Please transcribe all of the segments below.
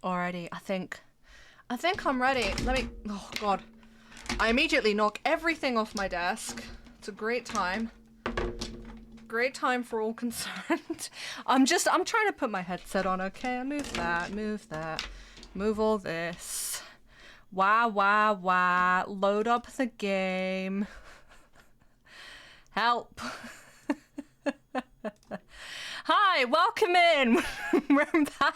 already. I think I'm ready. Let me, oh God. I immediately knock everything off my desk. It's a great time. Great time for all concerned. I'm trying to put my headset on, okay? Move that, move all this. Wah. Load up the game. Help. Hi, welcome in. We're back.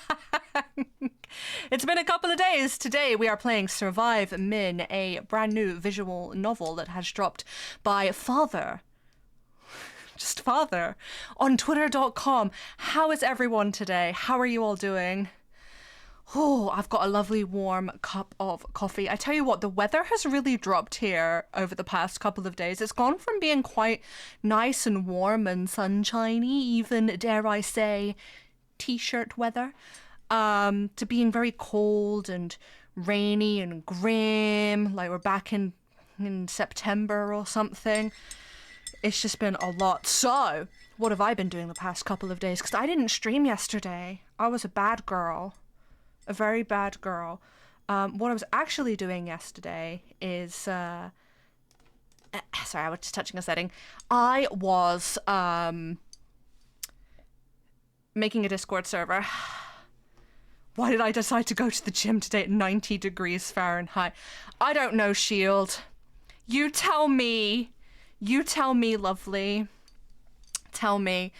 It's been a couple of days. Today we are playing Survive Min, a brand new visual novel that has dropped by Father. Just Father on twitter.com. How is everyone today? How are you all doing? Oh, I've got a lovely warm cup of coffee. I tell you what, the weather has really dropped here over the past couple of days. It's gone from being quite nice and warm and sunshiny, even, dare I say, t-shirt weather, to being very cold and rainy and grim, like we're back in September or something. It's just been a lot. So, what have I been doing the past couple of days? Because I didn't stream yesterday. I was a bad girl. A very bad girl. What I was actually doing yesterday is... sorry, I was just touching a setting. I was making a Discord server. Why did I decide to go to the gym today at 90 degrees Fahrenheit? I don't know, Shield. You tell me. You tell me, lovely. Tell me.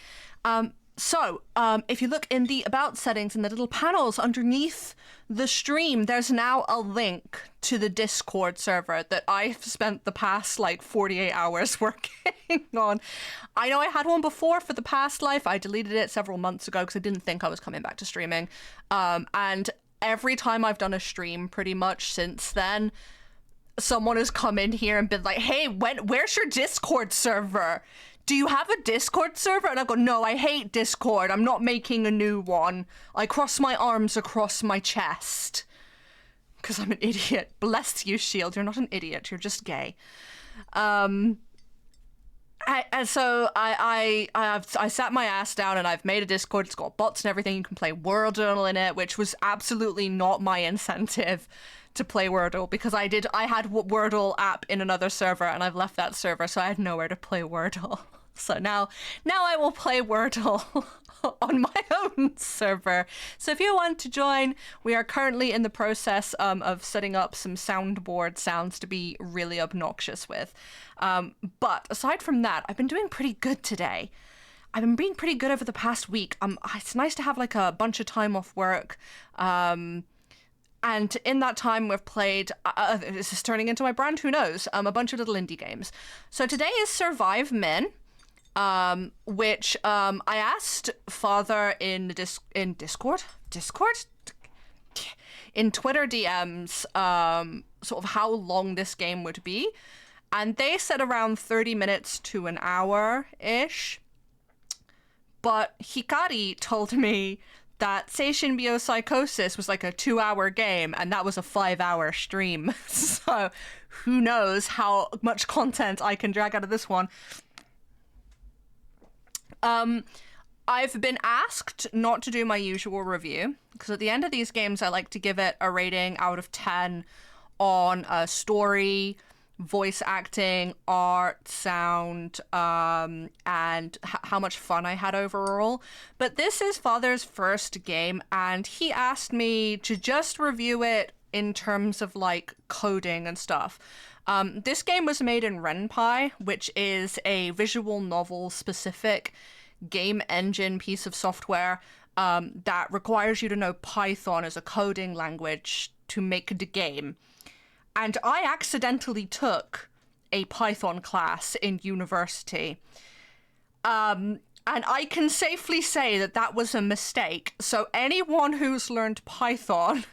So, if you look in the About settings in the little panels underneath the stream, there's now a link to the Discord server that I've spent the past, 48 hours working on. I know I had one before for the past life. I deleted it several months ago because I didn't think I was coming back to streaming. And every time I've done a stream pretty much since then, someone has come in here and been like, hey, where's your Discord server? Do you have a Discord server? And I go, no, I hate Discord. I'm not making a new one. I cross my arms across my chest. Because I'm an idiot. Bless you, Shield. You're not an idiot. You're just gay. And so I sat my ass down and I've made a Discord. It's got bots and everything. You can play Wordle in it, which was absolutely not my incentive to play Wordle, because I had Wordle app in another server and I've left that server, so I had nowhere to play Wordle. So now I will play Wordle on my own server. So if you want to join, we are currently in the process of setting up some soundboard sounds to be really obnoxious with. But aside from that, I've been doing pretty good today. I've been being pretty good over the past week. It's nice to have a bunch of time off work. And in that time, we've played, this is turning into my brand, who knows, a bunch of little indie games. So today is Survive Min, which I asked Father in Discord? In Twitter DMs, sort of how long this game would be. And they said around 30 minutes to an hour-ish. But Hikari told me that Seishin Biopsychosis was like a 2-hour game, and that was a 5-hour stream. So who knows how much content I can drag out of this one. I've been asked not to do my usual review, because at the end of these games, I like to give it a rating out of 10 on a story, voice acting, art, sound, and how much fun I had overall. But this is Father's first game, and he asked me to just review it in terms of coding and stuff. This game was made in Ren'Py, which is a visual novel specific game engine piece of software that requires you to know Python as a coding language to make the game. And I accidentally took a Python class in university. And I can safely say that that was a mistake. So anyone who's learned Python,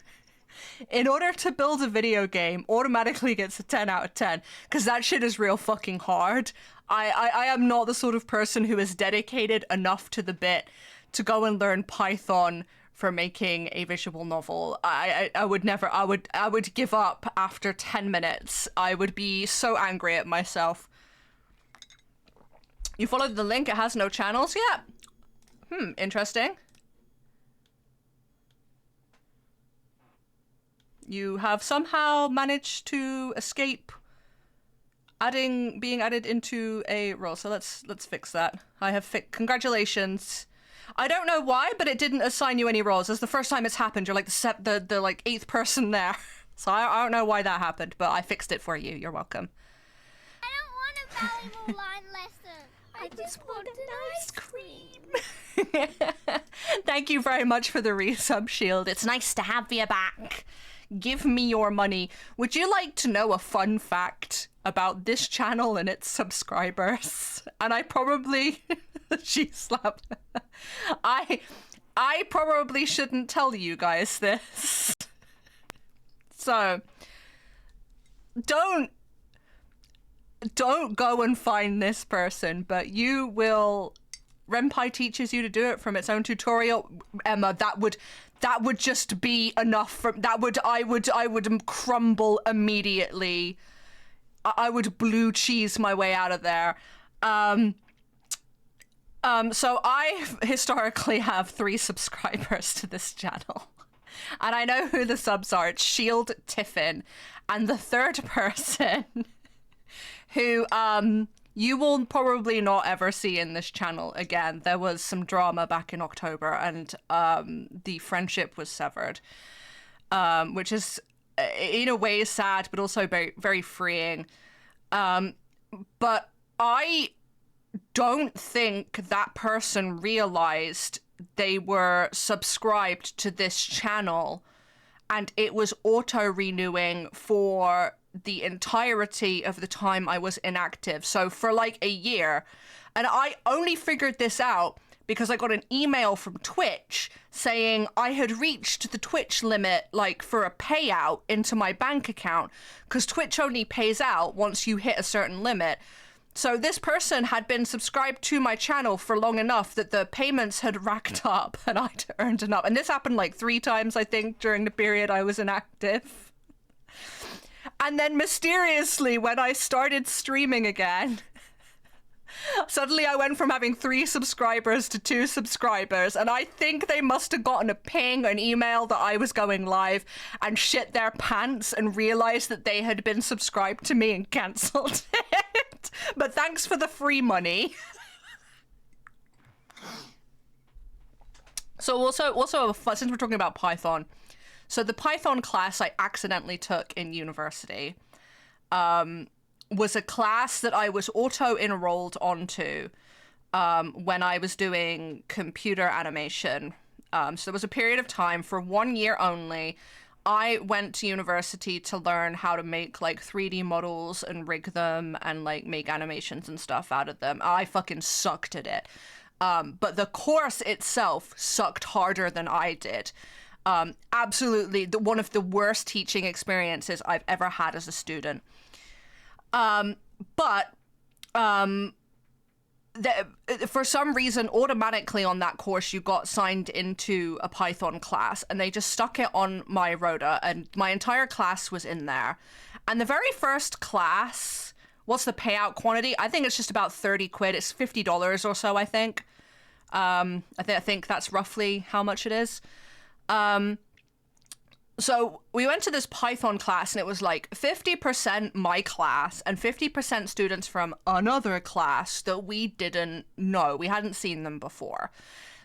in order to build a video game, automatically gets a 10 out of 10. Because that shit is real fucking hard. I am not the sort of person who is dedicated enough to the bit to go and learn Python for making a visual novel. I would never, I would give up after 10 minutes. I would be so angry at myself. You followed the link, it has no channels yet? Interesting. You have somehow managed to escape being added into a role. So let's fix that. I have congratulations. I don't know why, but it didn't assign you any roles. It's the first time it's happened. You're like the like 8th person there. So I don't know why that happened, but I fixed it for you. You're welcome. I don't want a volleyball line lesson. I just want an ice cream. Thank you very much for the resub, Shield. It's nice to have you back. Give me your money. Would you like to know a fun fact about this channel and its subscribers? And I probably... she slapped. I probably shouldn't tell you guys this. So, don't go and find this person, but you will... Renpai teaches you to do it from its own tutorial. Emma, that would just be enough for... I would crumble immediately. I would blue cheese my way out of there. So I historically have 3 subscribers to this channel. And I know who the subs are. It's Shield, Tiffin, and the third person who you will probably not ever see in this channel again. There was some drama back in October, and the friendship was severed, which is in a way sad, but also very, very freeing. But I don't think that person realized they were subscribed to this channel and it was auto-renewing for the entirety of the time I was inactive. So for like a year. And I only figured this out because I got an email from Twitch saying I had reached the Twitch limit, like, for a payout into my bank account, because Twitch only pays out once you hit a certain limit. So this person had been subscribed to my channel for long enough that the payments had racked up and I'd earned enough. And this happened like 3 times, I think, during the period I was inactive. And then mysteriously, when I started streaming again, suddenly I went from having 3 subscribers to 2 subscribers, and I think they must have gotten a ping, an email that I was going live, and shit their pants and realized that they had been subscribed to me and cancelled it. But thanks for the free money. So also since we're talking about Python, so the Python class I accidentally took in university was a class that I was auto-enrolled onto when I was doing computer animation. So there was a period of time for 1 year only. I went to university to learn how to make like 3D models and rig them and like make animations and stuff out of them. I fucking sucked at it. But the course itself sucked harder than I did. Absolutely one of the worst teaching experiences I've ever had as a student. For some reason, automatically on that course, you got signed into a Python class, and they just stuck it on my rota, and my entire class was in there. And the very first class, what's the payout quantity? I think it's just about 30 quid. It's $50 or so, I think. I think that's roughly how much it is. So we went to this Python class, and it was like 50% my class and 50% students from another class that we didn't know. We hadn't seen them before.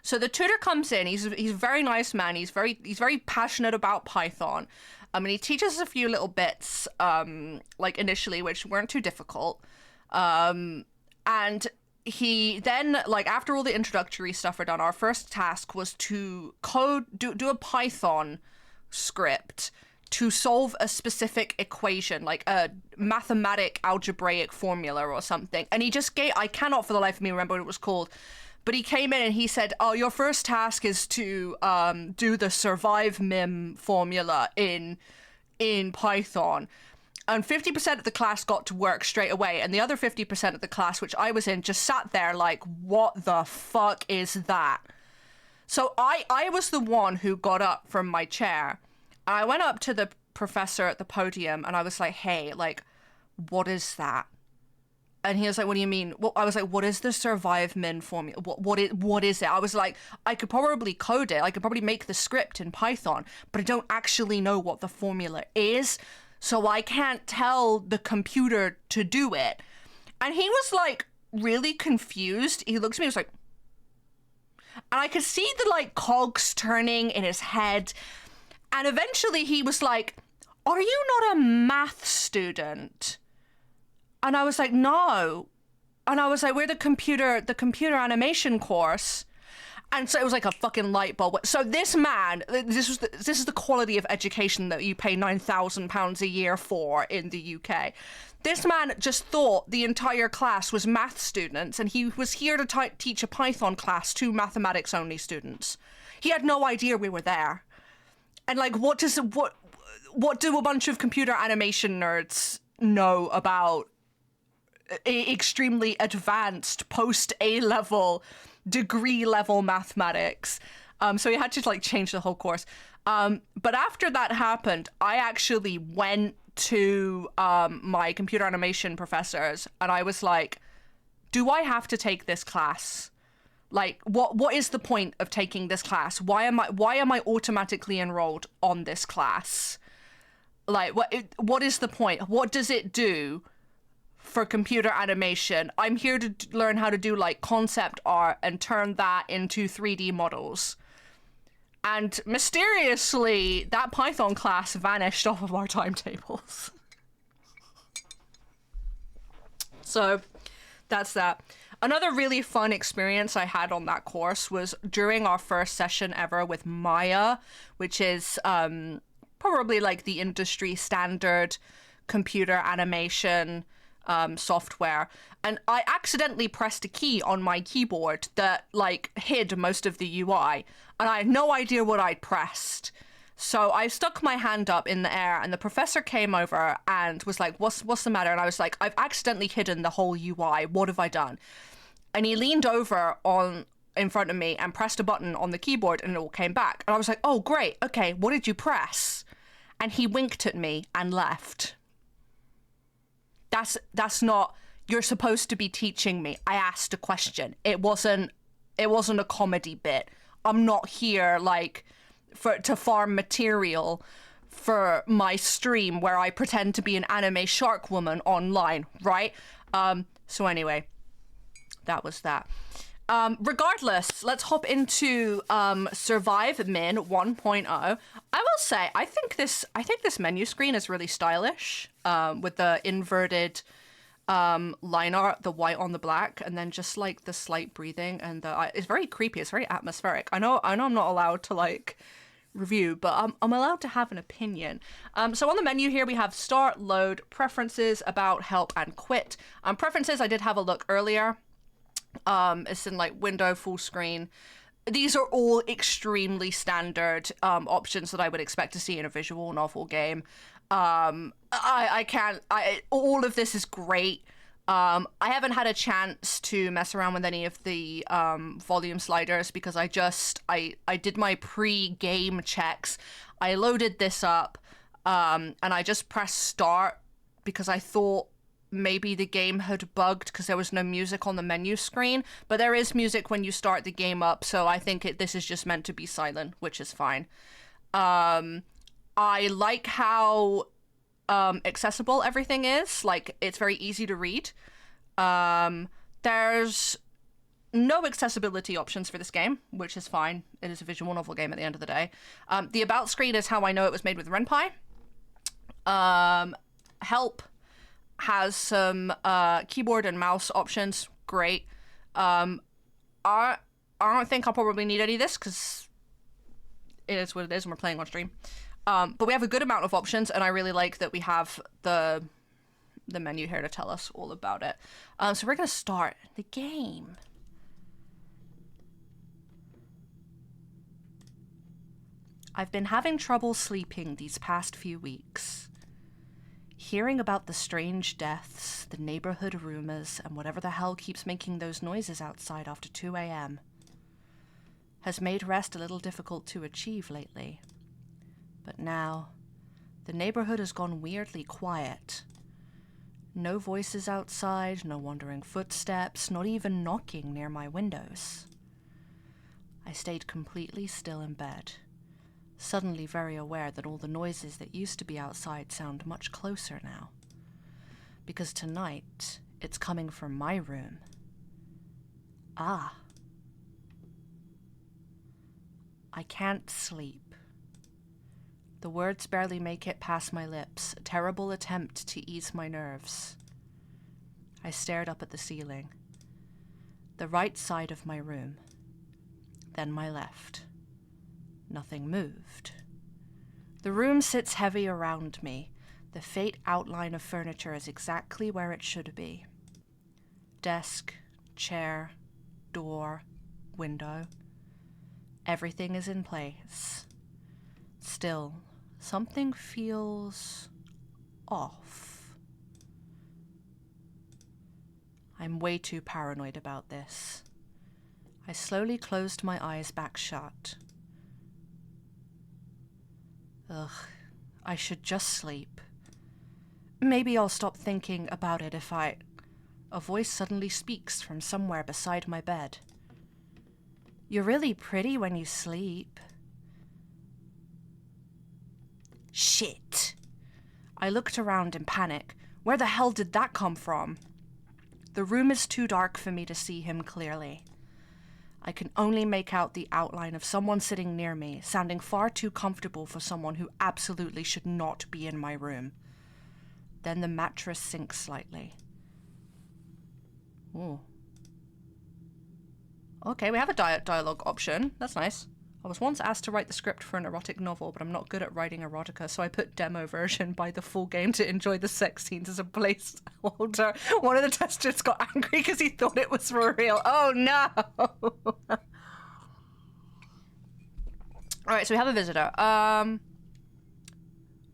So the tutor comes in. He's a very nice man. He's very passionate about Python. And he teaches us a few little bits, like initially, which weren't too difficult. And he then, like, after all the introductory stuff were done, our first task was to do a Python script to solve a specific equation, like a mathematic algebraic formula or something. And he just I cannot for the life of me remember what it was called, but he came in and he said, oh, your first task is to do the survive mim formula in Python. And 50% of the class got to work straight away, and the other 50% of the class, which I was in, just sat there like, what the fuck is that? So I was the one who got up from my chair. I went up to the professor at the podium and I was like, hey, like, what is that? And he was like, what do you mean? Well, I was like, what is the survive min formula? What is it? I was like, I could probably code it. I could probably make the script in Python, but I don't actually know what the formula is. So I can't tell the computer to do it. And he was like really confused. He looked at me, he was like, and I could see the like cogs turning in his head. And eventually he was like, are you not a math student? And I was like, no. And I was like, we're the computer animation course. And so it was like a fucking light bulb. So this man, this is the quality of education that you pay £9,000 a year for in the UK. This man just thought the entire class was math students, and he was here to teach a Python class to mathematics only students. He had no idea we were there. And like, what do a bunch of computer animation nerds know about extremely advanced post A-level degree level mathematics? So he had to like change the whole course. But after that happened, I actually went to my computer animation professors and I was like, do I have to take this class? Like, what is the point of taking this class? Why am I automatically enrolled on this class? Like, what is the point? What does it do for computer animation? I'm here to learn how to do like concept art and turn that into 3D models. And mysteriously, that Python class vanished off of our timetables. So that's that. Another really fun experience I had on that course was during our first session ever with Maya, which is probably like the industry standard computer animation software. And I accidentally pressed a key on my keyboard that like hid most of the UI, and I had no idea what I'd pressed. So I stuck my hand up in the air and the professor came over and was like, what's the matter? And I was like, I've accidentally hidden the whole UI. What have I done? And he leaned over in front of me and pressed a button on the keyboard and it all came back. And I was like, oh, great. Okay, what did you press? And he winked at me and left. That's not, you're supposed to be teaching me. I asked a question. It wasn't a comedy bit. I'm not here like to farm material for my stream where I pretend to be an anime shark woman online, right? So anyway, that was that. Regardless, let's hop into Survive Min 1.0. I will say, I think this menu screen is really stylish, with the inverted line art, the white on the black, and then just like the slight breathing, and it's very creepy. It's very atmospheric. I know I'm not allowed to like review, but I'm allowed to have an opinion. So on the menu here we have start, load, preferences, about, help, and quit. Preferences, I did have a look earlier. It's in like window, full screen. These are all extremely standard options that I would expect to see in a visual novel game. All of this is great. I haven't had a chance to mess around with any of the volume sliders because I did my pre-game checks. I loaded this up and I just pressed start because I thought maybe the game had bugged because there was no music on the menu screen, but there is music when you start the game up, so I think this is just meant to be silent, which is fine. I like how accessible everything is. Like, it's very easy to read. There's no accessibility options for this game, which is fine. It is a visual novel game at the end of the day. The about screen is how I know it was made with Ren'Py. Help has some keyboard and mouse options. Great. I don't think I'll probably need any of this because it is what it is and we're playing on stream. But we have a good amount of options, and I really like that we have the menu here to tell us all about it. So we're going to start the game. I've been having trouble sleeping these past few weeks. Hearing about the strange deaths, the neighborhood rumors, and whatever the hell keeps making those noises outside after 2 a.m. has made rest a little difficult to achieve lately. But now, the neighborhood has gone weirdly quiet, No voices outside, no wandering footsteps, not even knocking near my windows. I stayed completely still in bed, suddenly very aware that all the noises that used to be outside sound much closer now. Because tonight, it's coming from my room. Ah. I can't sleep. The words barely make it past my lips, a terrible attempt to ease my nerves. I stared up at the ceiling. The right side of my room. Then my left. Nothing moved. The room sits heavy around me. The faint outline of furniture is exactly where it should be. Desk, chair, door, window. Everything is in place. Still, something feels off. I'm way too paranoid about this. I slowly closed my eyes back shut. Ugh, I should just sleep. Maybe I'll stop thinking about it if I... A voice suddenly speaks from somewhere beside my bed. You're really pretty when you sleep. Shit. I looked around in panic. Where the hell did that come from? The room is too dark for me to see him clearly. I can only make out the outline of someone sitting near me, sounding far too comfortable for someone who absolutely should not be in my room. Then the mattress sinks slightly. Ooh. Okay, we have a dialogue option. That's nice. I was once asked to write the script for an erotic novel, but I'm not good at writing erotica, so I put demo version by the full game to enjoy the sex scenes as a placeholder. One of the testers got angry because he thought it was for real. Oh no! Alright, so we have a visitor.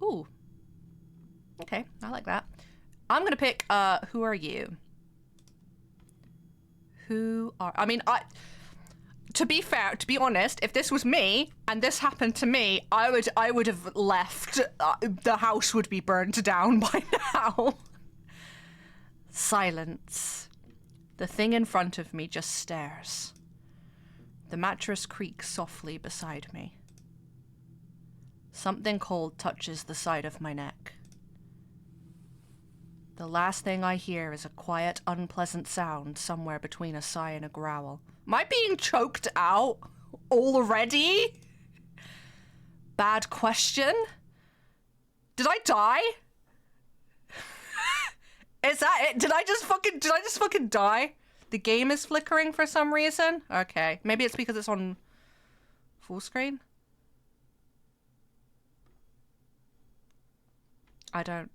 Ooh. Okay, I like that. I'm gonna pick, who are you? To be fair, to be honest, if this was me and this happened to me, I would have left. The house would be burned down by now. Silence. The thing in front of me just stares. The mattress creaks softly beside me. Something cold touches the side of my neck. The last thing I hear is a quiet, unpleasant sound somewhere between a sigh and a growl. Am I being choked out already? Bad question. Did I die? Is that it? Did I just fucking die? The game is flickering for some reason? Okay. Maybe it's because it's on full screen? I don't...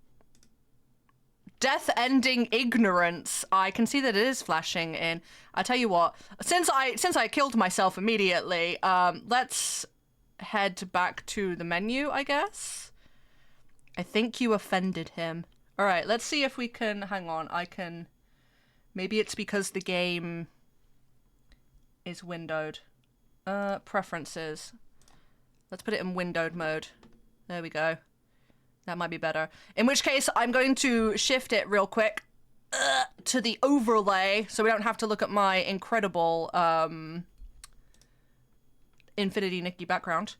Death-ending ignorance. I can see that it is flashing in. I tell you what, since I killed myself immediately, let's head back to the menu, I guess. I think you offended him. All right, let's see if we can, hang on, I can, maybe it's because the game is windowed. Preferences. Let's put it in windowed mode. There we go. That might be better. In which case, I'm going to shift it real quick to the overlay so we don't have to look at my incredible Infinity Nikki background.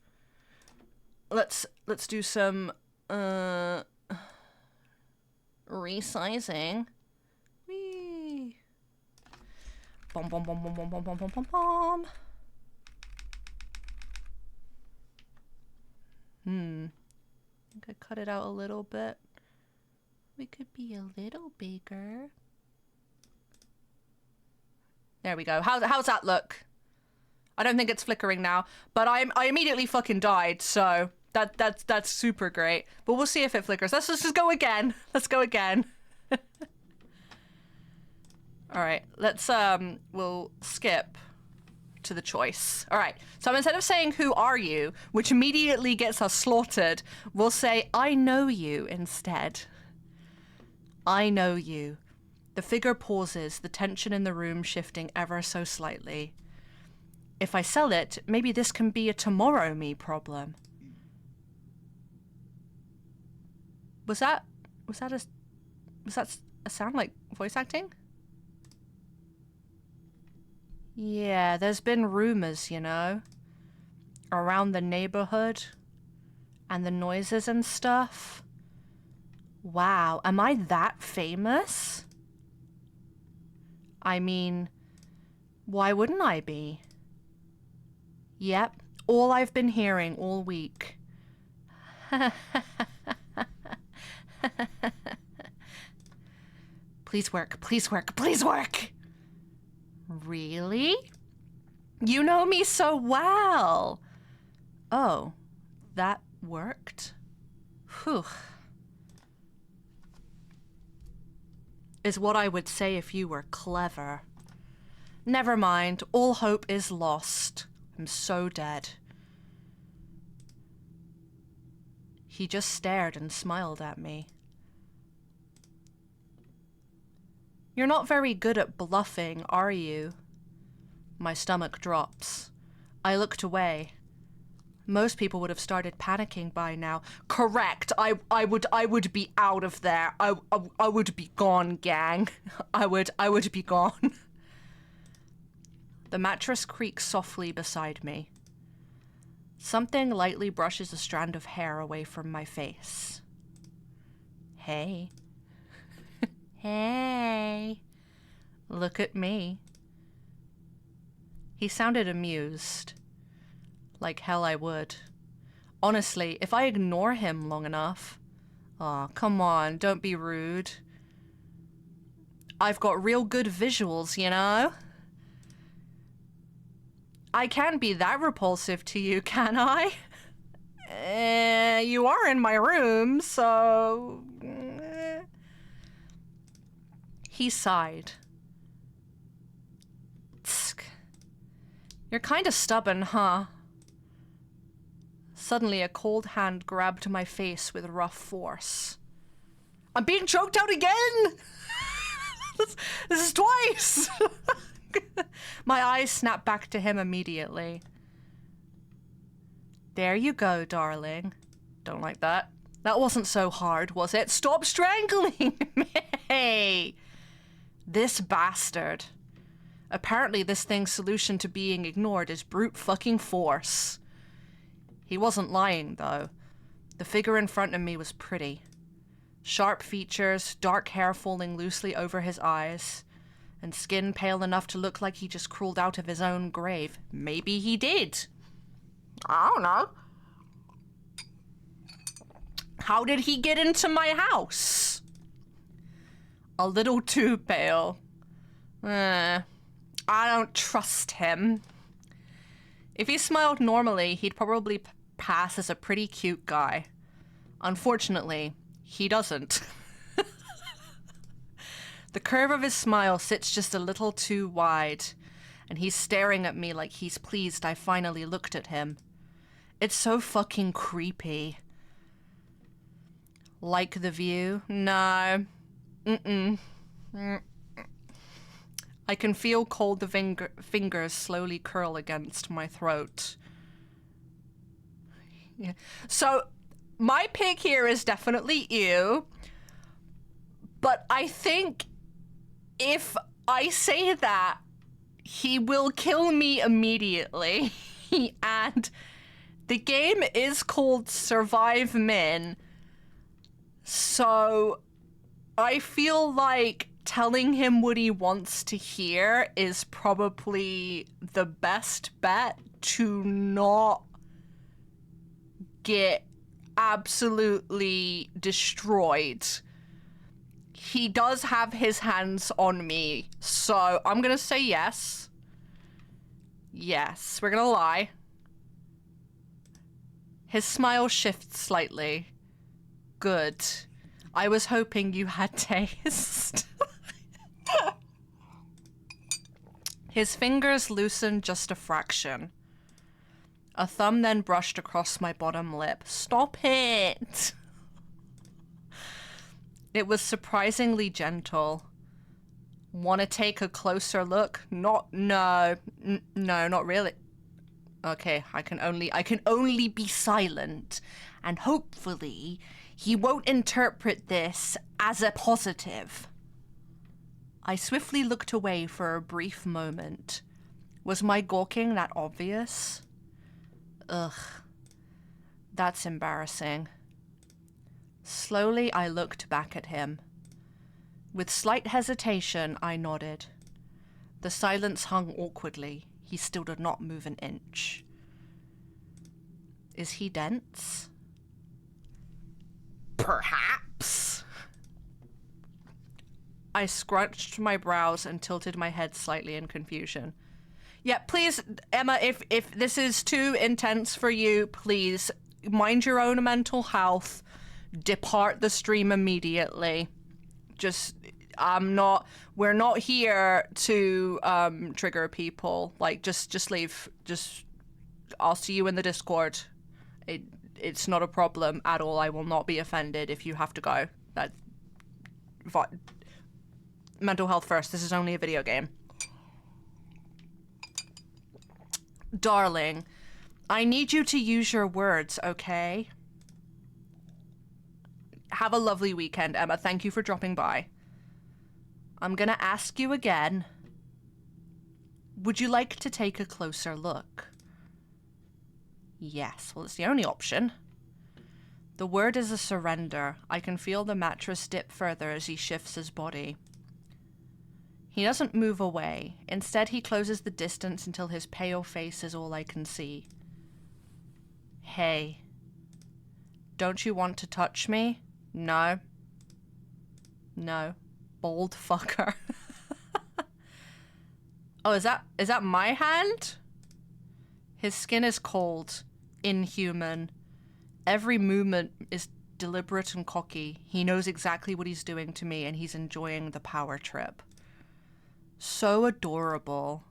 Let's do some resizing. Whee! Bom bom bom bom bom bom bom bom bom bom. I think I cut it out a little bit. We could be a little bigger. There we go. How's that look? I don't think it's flickering now, but I immediately fucking died, so that's super great. But we'll see if it flickers. Let's just go again. Let's go again. All right. Let's we'll skip to the choice. All right, so instead of saying who are you, which immediately gets us slaughtered, we'll say I know you instead. I know you. The figure pauses, the tension in the room shifting ever so slightly. If I sell it, maybe this can be a tomorrow me problem. Was that a sound like voice acting? Yeah, there's been rumors, you know, around the neighborhood and the noises and stuff. Wow, am I that famous? I mean, why wouldn't I be? Yep, all I've been hearing all week. Please work, please work, please work! Really? You know me so well. Oh, that worked? Whew. Is what I would say if you were clever. Never mind, all hope is lost. I'm so dead. He just stared and smiled at me. You're not very good at bluffing, are you? My stomach drops. I looked away. Most people would have started panicking by now. Correct. I would be out of there. I would be gone, gang. I would be gone. The mattress creaks softly beside me. Something lightly brushes a strand of hair away from my face. Hey. Hey. Look at me. He sounded amused. Like hell I would. Honestly, if I ignore him long enough... Aw, come on, don't be rude. I've got real good visuals, you know? I can't be that repulsive to you, can I? You are in my room, so... He sighed. Tsk. You're kinda stubborn, huh? Suddenly, a cold hand grabbed my face with rough force. I'm being choked out again! This is twice! My eyes snapped back to him immediately. There you go, darling. Don't like that. That wasn't so hard, was it? Stop strangling me! This bastard. Apparently this thing's solution to being ignored is brute fucking force. He wasn't lying, though. The figure in front of me was pretty. Sharp features, dark hair falling loosely over his eyes, and skin pale enough to look like he just crawled out of his own grave. Maybe he did. I don't know. How did he get into my house? A little too pale. I don't trust him. If he smiled normally, he'd probably pass as a pretty cute guy. Unfortunately, he doesn't. The curve of his smile sits just a little too wide, and he's staring at me like he's pleased I finally looked at him. It's so fucking creepy. Like the view? No. I can feel cold fingers slowly curl against my throat. Yeah. So, my pick here is definitely you. But I think if I say that, he will kill me immediately. And the game is called Survive Min. So I feel like telling him what he wants to hear is probably the best bet to not get absolutely destroyed. He does have his hands on me, so I'm gonna say yes. Yes, we're gonna lie. His smile shifts slightly. Good. I was hoping you had taste. His fingers loosened just a fraction. A thumb then brushed across my bottom lip. Stop it! It was surprisingly gentle. Want to take a closer look? No, not really. Okay, I can only be silent, and hopefully he won't interpret this as a positive. I swiftly looked away for a brief moment. Was my gawking that obvious? Ugh. That's embarrassing. Slowly, I looked back at him. With slight hesitation, I nodded. The silence hung awkwardly. He still did not move an inch. Is he dense? Perhaps. I scrunched my brows and tilted my head slightly in confusion. Yeah, please, Emma, if this is too intense for you, please mind your own mental health. Depart the stream immediately. Just, we're not here to trigger people. Like, just leave. Just, I'll see you in the Discord. It's not a problem at all. I will not be offended if you have to go. Mental health first. This is only a video game. Darling, I need you to use your words, okay? Have a lovely weekend, Emma. Thank you for dropping by. I'm gonna ask you again. Would you like to take a closer look? Yes, well, it's the only option. The word is a surrender. I can feel the mattress dip further as he shifts his body. He doesn't move away. Instead, he closes the distance until his pale face is all I can see. Hey. Don't you want to touch me? No. No. Bold fucker. Oh, is that my hand? His skin is cold. Inhuman. Every movement is deliberate and cocky. He knows exactly what he's doing to me, and he's enjoying the power trip. So adorable.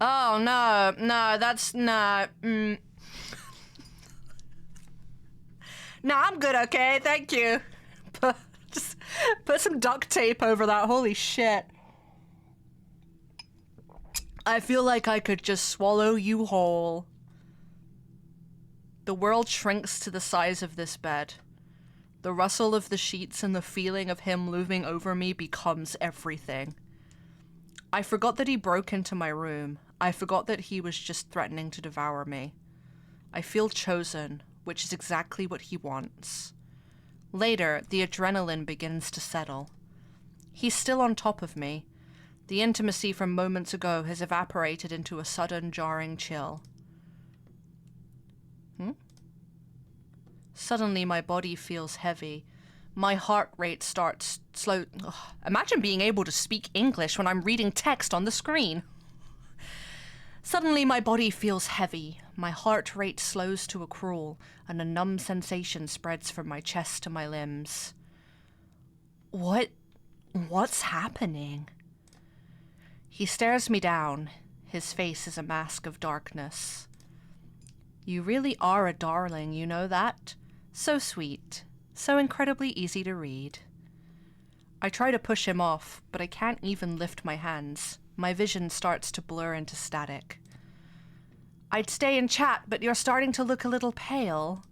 Oh, no, that's not... No, I'm good, okay? Thank you. Just put some duct tape over that. Holy shit. I feel like I could just swallow you whole. The world shrinks to the size of this bed. The rustle of the sheets and the feeling of him looming over me becomes everything. I forgot that he broke into my room. I forgot that he was just threatening to devour me. I feel chosen, which is exactly what he wants. Later, the adrenaline begins to settle. He's still on top of me. The intimacy from moments ago has evaporated into a sudden, jarring chill. Suddenly, my body feels heavy. My heart rate starts slow. Ugh. Imagine being able to speak English when I'm reading text on the screen. Suddenly, my body feels heavy. My heart rate slows to a crawl, and a numb sensation spreads from my chest to my limbs. What's happening? He stares me down. His face is a mask of darkness. You really are a darling, you know that? So sweet. So incredibly easy to read. I try to push him off, but I can't even lift my hands. My vision starts to blur into static. I'd stay and chat, but you're starting to look a little pale.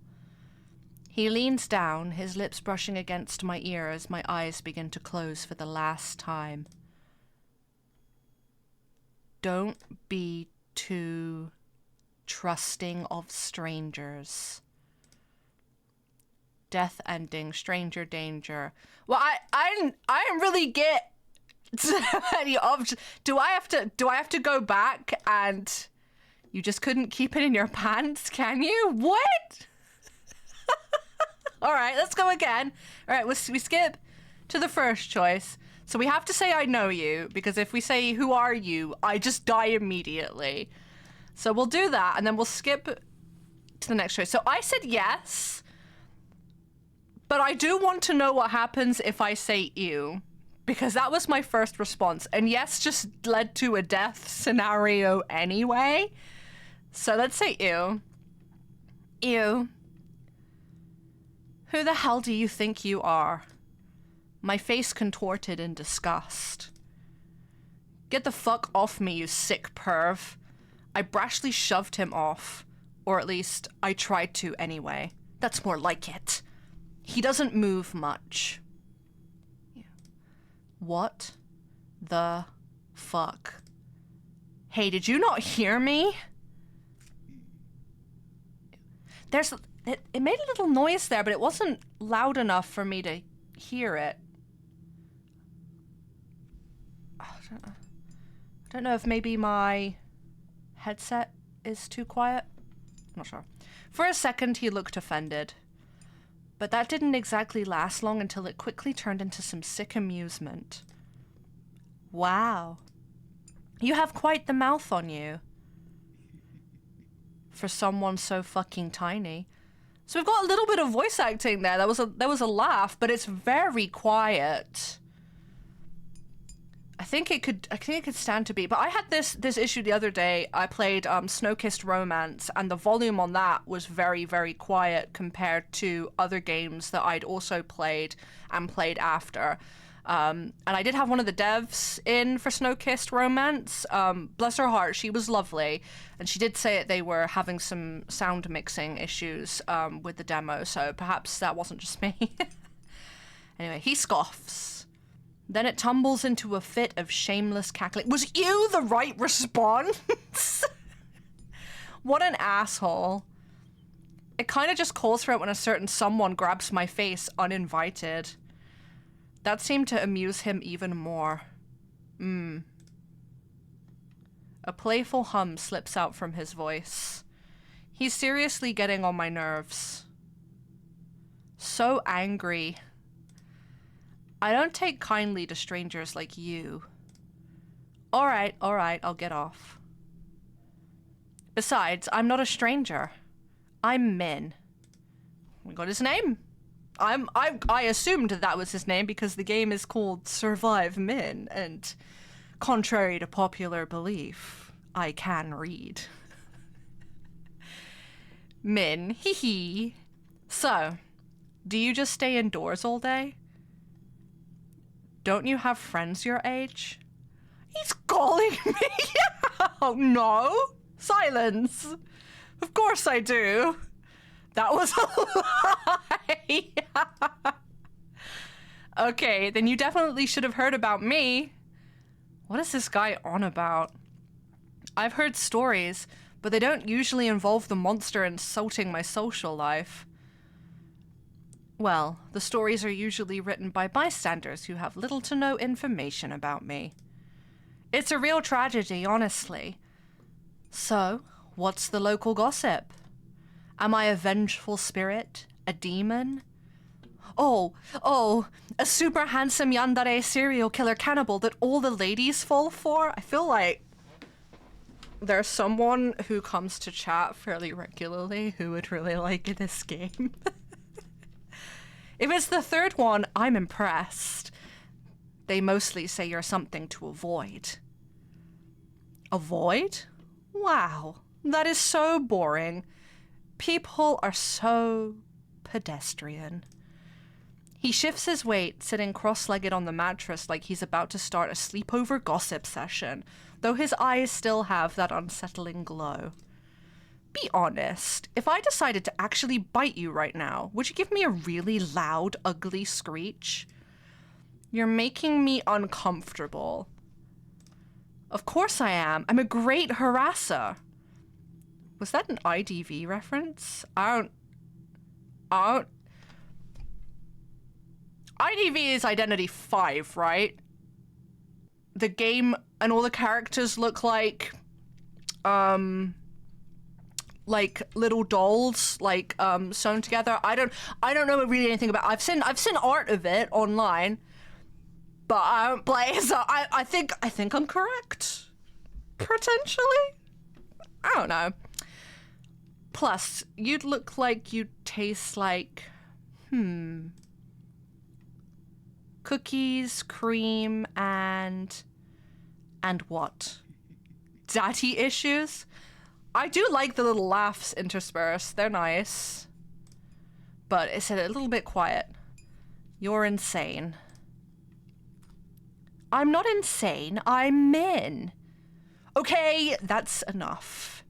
He leans down, his lips brushing against my ear as my eyes begin to close for the last time. Don't be too trusting of strangers. Death ending, stranger danger. Well, I didn't really get any options. Do I have to go back and you just couldn't keep it in your pants, can you? What? All right, let's go again. All right, we skip to the first choice. So we have to say I know you, because if we say who are you, I just die immediately. So we'll do that, and then we'll skip to the next choice. So I said yes, but I do want to know what happens if I say ew, because that was my first response. And yes just led to a death scenario anyway. So let's say ew. Ew. Who the hell do you think you are? My face contorted in disgust. Get the fuck off me, you sick perv. I brashly shoved him off. Or at least, I tried to anyway. That's more like it. He doesn't move much. What the fuck? Hey, did you not hear me? It made a little noise there, but it wasn't loud enough for me to hear it. I don't know if maybe my headset is too quiet. I'm not sure. For a second, he looked offended. But that didn't exactly last long until it quickly turned into some sick amusement. Wow. You have quite the mouth on you. For someone so fucking tiny. So we've got a little bit of voice acting there. There was a laugh, but it's very quiet. I think it could stand to be. But I had this issue the other day. I played 𝐅𝐀𝐓𝐇𝐄𝐑 Romance, and the volume on that was very, very quiet compared to other games that I'd also played and played after. And I did have one of the devs in for 𝐅𝐀𝐓𝐇𝐄𝐑 Romance. Bless her heart, she was lovely. And she did say that they were having some sound mixing issues with the demo, so perhaps that wasn't just me. Anyway, he scoffs. Then it tumbles into a fit of shameless cackling. Was you the right response? What an asshole. It kind of just calls for it when a certain someone grabs my face uninvited. That seemed to amuse him even more. A playful hum slips out from his voice. He's seriously getting on my nerves. So angry. I don't take kindly to strangers like you. All right, I'll get off. Besides, I'm not a stranger. I'm Min. We got his name. I assumed that was his name because the game is called Survive Min, and contrary to popular belief, I can read. Min, hee hee. So, do you just stay indoors all day? Don't you have friends your age? He's calling me out. No. Silence. Of course I do. That was a lie. Okay, then you definitely should have heard about me. What is this guy on about? I've heard stories, but they don't usually involve the monster insulting my social life. Well, the stories are usually written by bystanders who have little to no information about me. It's a real tragedy, honestly. So, what's the local gossip? Am I a vengeful spirit? A demon? Oh, a super handsome yandere serial killer cannibal that all the ladies fall for? I feel like there's someone who comes to chat fairly regularly who would really like this game. If it's the third one, I'm impressed. They mostly say you're something to avoid. Avoid? Wow, that is so boring. People are so pedestrian. He shifts his weight, sitting cross-legged on the mattress like he's about to start a sleepover gossip session, though his eyes still have that unsettling glow. Be honest, if I decided to actually bite you right now, would you give me a really loud, ugly screech? You're making me uncomfortable. Of course I am. I'm a great harasser. Was that an IDV reference? IDV is Identity 5, right? The game and all the characters look like little dolls, sewn together. I don't know really anything about it. I've seen art of it online, but I don't play, so I think I'm correct. Potentially. I don't know. Plus, you'd look like you'd taste like cookies, cream, and what? Daddy issues? I do like the little laughs interspersed. They're nice. But it's a little bit quiet. You're insane. I'm not insane. I'm Min. Okay, that's enough.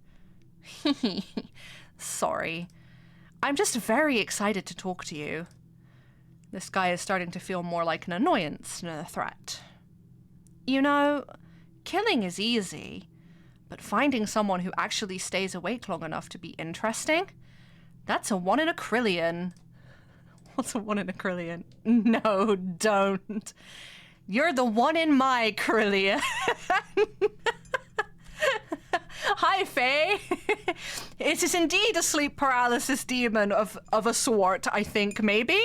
Sorry. I'm just very excited to talk to you. This guy is starting to feel more like an annoyance than a threat. You know, killing is easy, but finding someone who actually stays awake long enough to be interesting, that's a 1 in a trillion. What's a 1 in a trillion? No, don't. You're the 1 in my trillion. Hi, Faye. It is indeed a sleep paralysis demon of a sort, I think, maybe.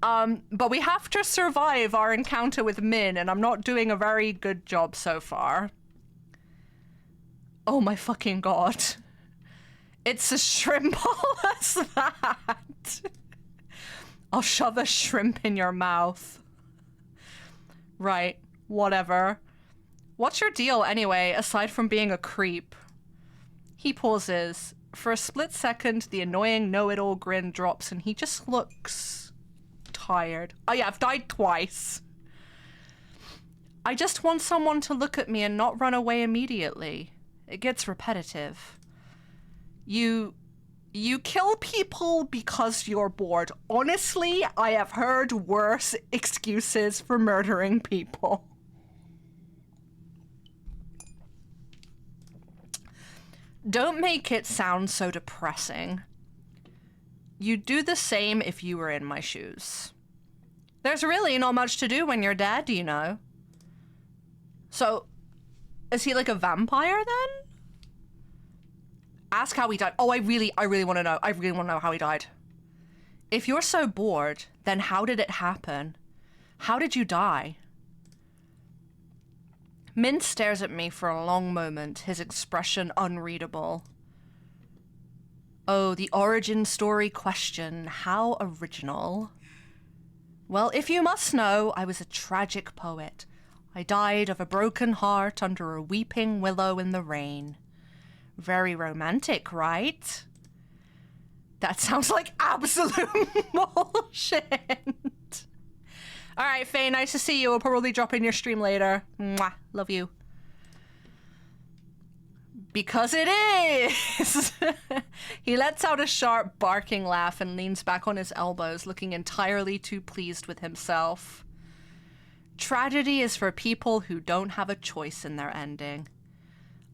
But we have to survive our encounter with Min, and I'm not doing a very good job so far. Oh my fucking god. It's as shrimpable as that. I'll shove a shrimp in your mouth. Right, whatever. What's your deal anyway, aside from being a creep? He pauses. For a split second, the annoying know-it-all grin drops and he just looks tired. Oh yeah, I've died twice. I just want someone to look at me and not run away immediately. It gets repetitive. You kill people because you're bored. Honestly, I have heard worse excuses for murdering people. Don't make it sound so depressing. You'd do the same if you were in my shoes. There's really not much to do when you're dead, you know. So, is he like a vampire then? Ask how he died. Oh, I really want to know. I really want to know how he died. If you're so bored, then how did it happen? How did you die? Min stares at me for a long moment, his expression unreadable. Oh, the origin story question. How original. Well, if you must know, I was a tragic poet. I died of a broken heart under a weeping willow in the rain. Very romantic, right? That sounds like absolute bullshit. All right, Faye, nice to see you. We'll probably drop in your stream later. Mwah, love you. Because it is! He lets out a sharp, barking laugh and leans back on his elbows, looking entirely too pleased with himself. Tragedy is for people who don't have a choice in their ending.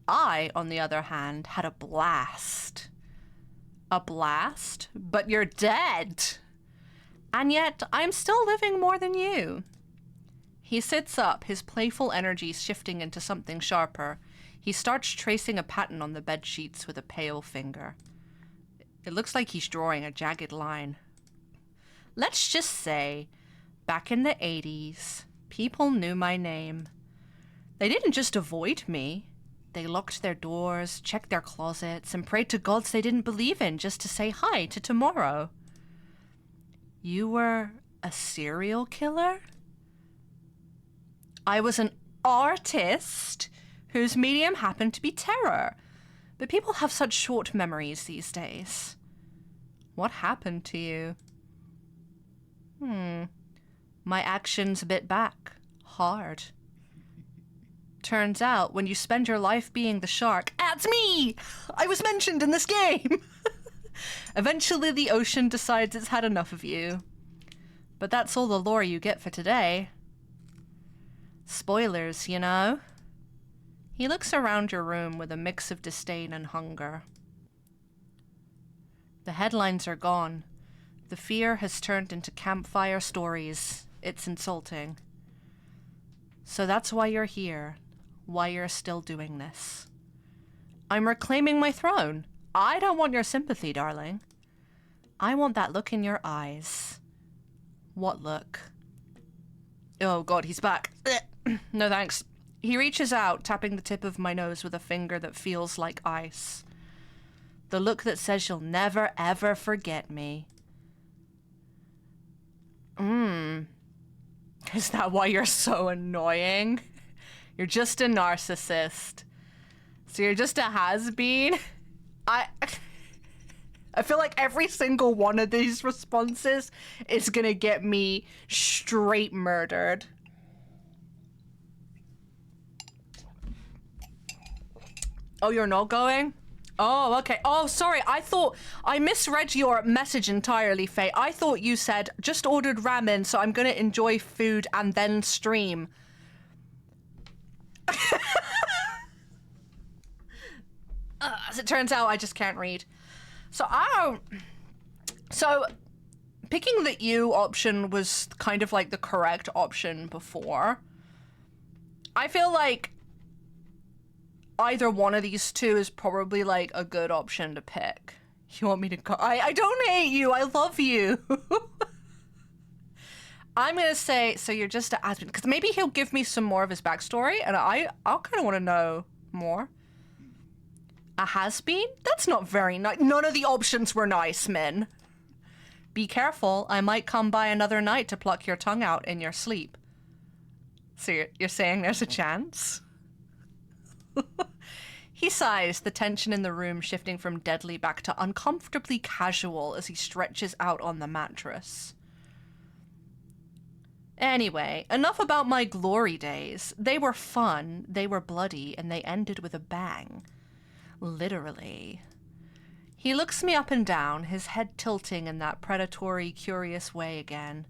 I, on the other hand, had a blast. A blast? But you're dead! And yet, I'm still living more than you. He sits up, his playful energy shifting into something sharper. He starts tracing a pattern on the bed sheets with a pale finger. It looks like he's drawing a jagged line. Let's just say, back in the 80s, people knew my name. They didn't just avoid me. They locked their doors, checked their closets, and prayed to gods they didn't believe in just to say hi to tomorrow. You were a serial killer? I was an artist whose medium happened to be terror. But people have such short memories these days. What happened to you? My actions bit back. Hard. Turns out, when you spend your life being the shark, that's me! I was mentioned in this game! Eventually the ocean decides it's had enough of you. But that's all the lore you get for today. Spoilers, you know? He looks around your room with a mix of disdain and hunger. The headlines are gone. The fear has turned into campfire stories. It's insulting. So that's why you're here. Why you're still doing this. I'm reclaiming my throne. I don't want your sympathy, darling. I want that look in your eyes. What look? Oh god, he's back. No thanks. He reaches out, tapping the tip of my nose with a finger that feels like ice. The look that says you'll never ever forget me. Is that why you're so annoying? You're just a narcissist. So you're just a has-been? I feel like every single one of these responses is gonna get me straight murdered. Oh, you're not going? Oh, okay. Oh, sorry. I thought I misread your message entirely, Faye. I thought you said just ordered ramen, so I'm gonna enjoy food and then stream. As it turns out, I just can't read. So So picking the you option was kind of like the correct option before. I feel like either one of these two is probably like a good option to pick. You want me to go? I don't hate you. I love you. I'm gonna say, so you're just a admin, because maybe he'll give me some more of his backstory, and I'll kind of want to know more. A has-been? That's not very nice. None of the options were nice, Min. Be careful. I might come by another night to pluck your tongue out in your sleep. So you're saying there's a chance? He sighs, the tension in the room shifting from deadly back to uncomfortably casual as he stretches out on the mattress. Anyway, enough about my glory days. They were fun, they were bloody, and they ended with a bang. Literally. He looks me up and down, his head tilting in that predatory, curious way again.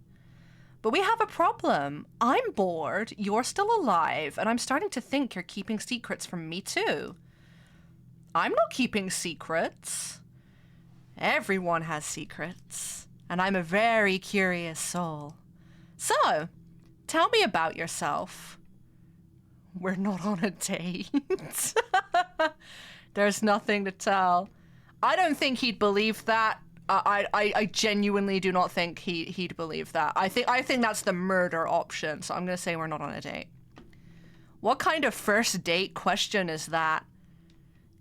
But we have a problem. I'm bored, you're still alive, and I'm starting to think you're keeping secrets from me too. I'm not keeping secrets. Everyone has secrets, and I'm a very curious soul. So, tell me about yourself. We're not on a date. There's nothing to tell. I don't think he'd believe that. I genuinely do not think he'd believe that. I think that's the murder option, so I'm gonna say we're not on a date. What kind of first date question is that?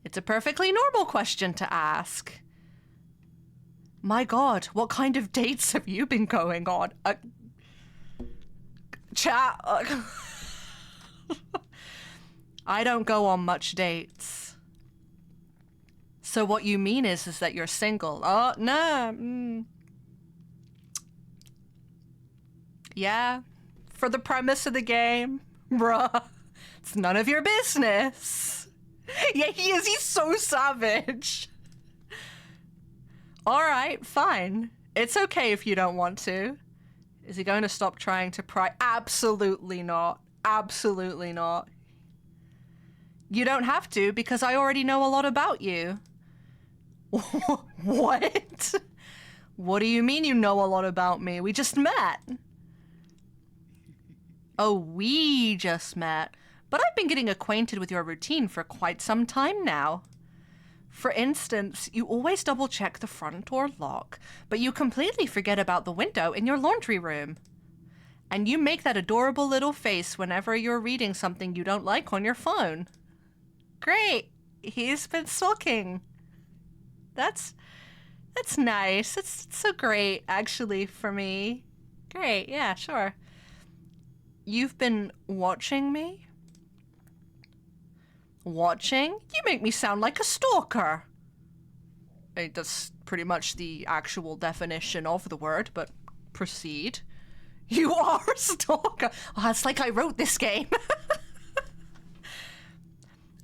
It's a perfectly normal question to ask. My God, what kind of dates have you been going on? Chat. I don't go on much dates. So what you mean is that you're single? Oh, no. Yeah, for the premise of the game, bruh. It's none of your business. Yeah, he is. He's so savage. All right, fine. It's okay if you don't want to. Is he going to stop trying to pry? Absolutely not. Absolutely not. You don't have to, because I already know a lot about you. What? What do you mean you know a lot about me? We just met. Oh, we just met. But I've been getting acquainted with your routine for quite some time now. For instance, you always double-check the front door lock, but you completely forget about the window in your laundry room. And you make that adorable little face whenever you're reading something you don't like on your phone. Great. He's been sulking. That's nice. It's so great, actually, for me. Great, yeah, sure. You've been watching me? Watching? You make me sound like a stalker. That's pretty much the actual definition of the word, but proceed. You are a stalker. Oh, it's like I wrote this game.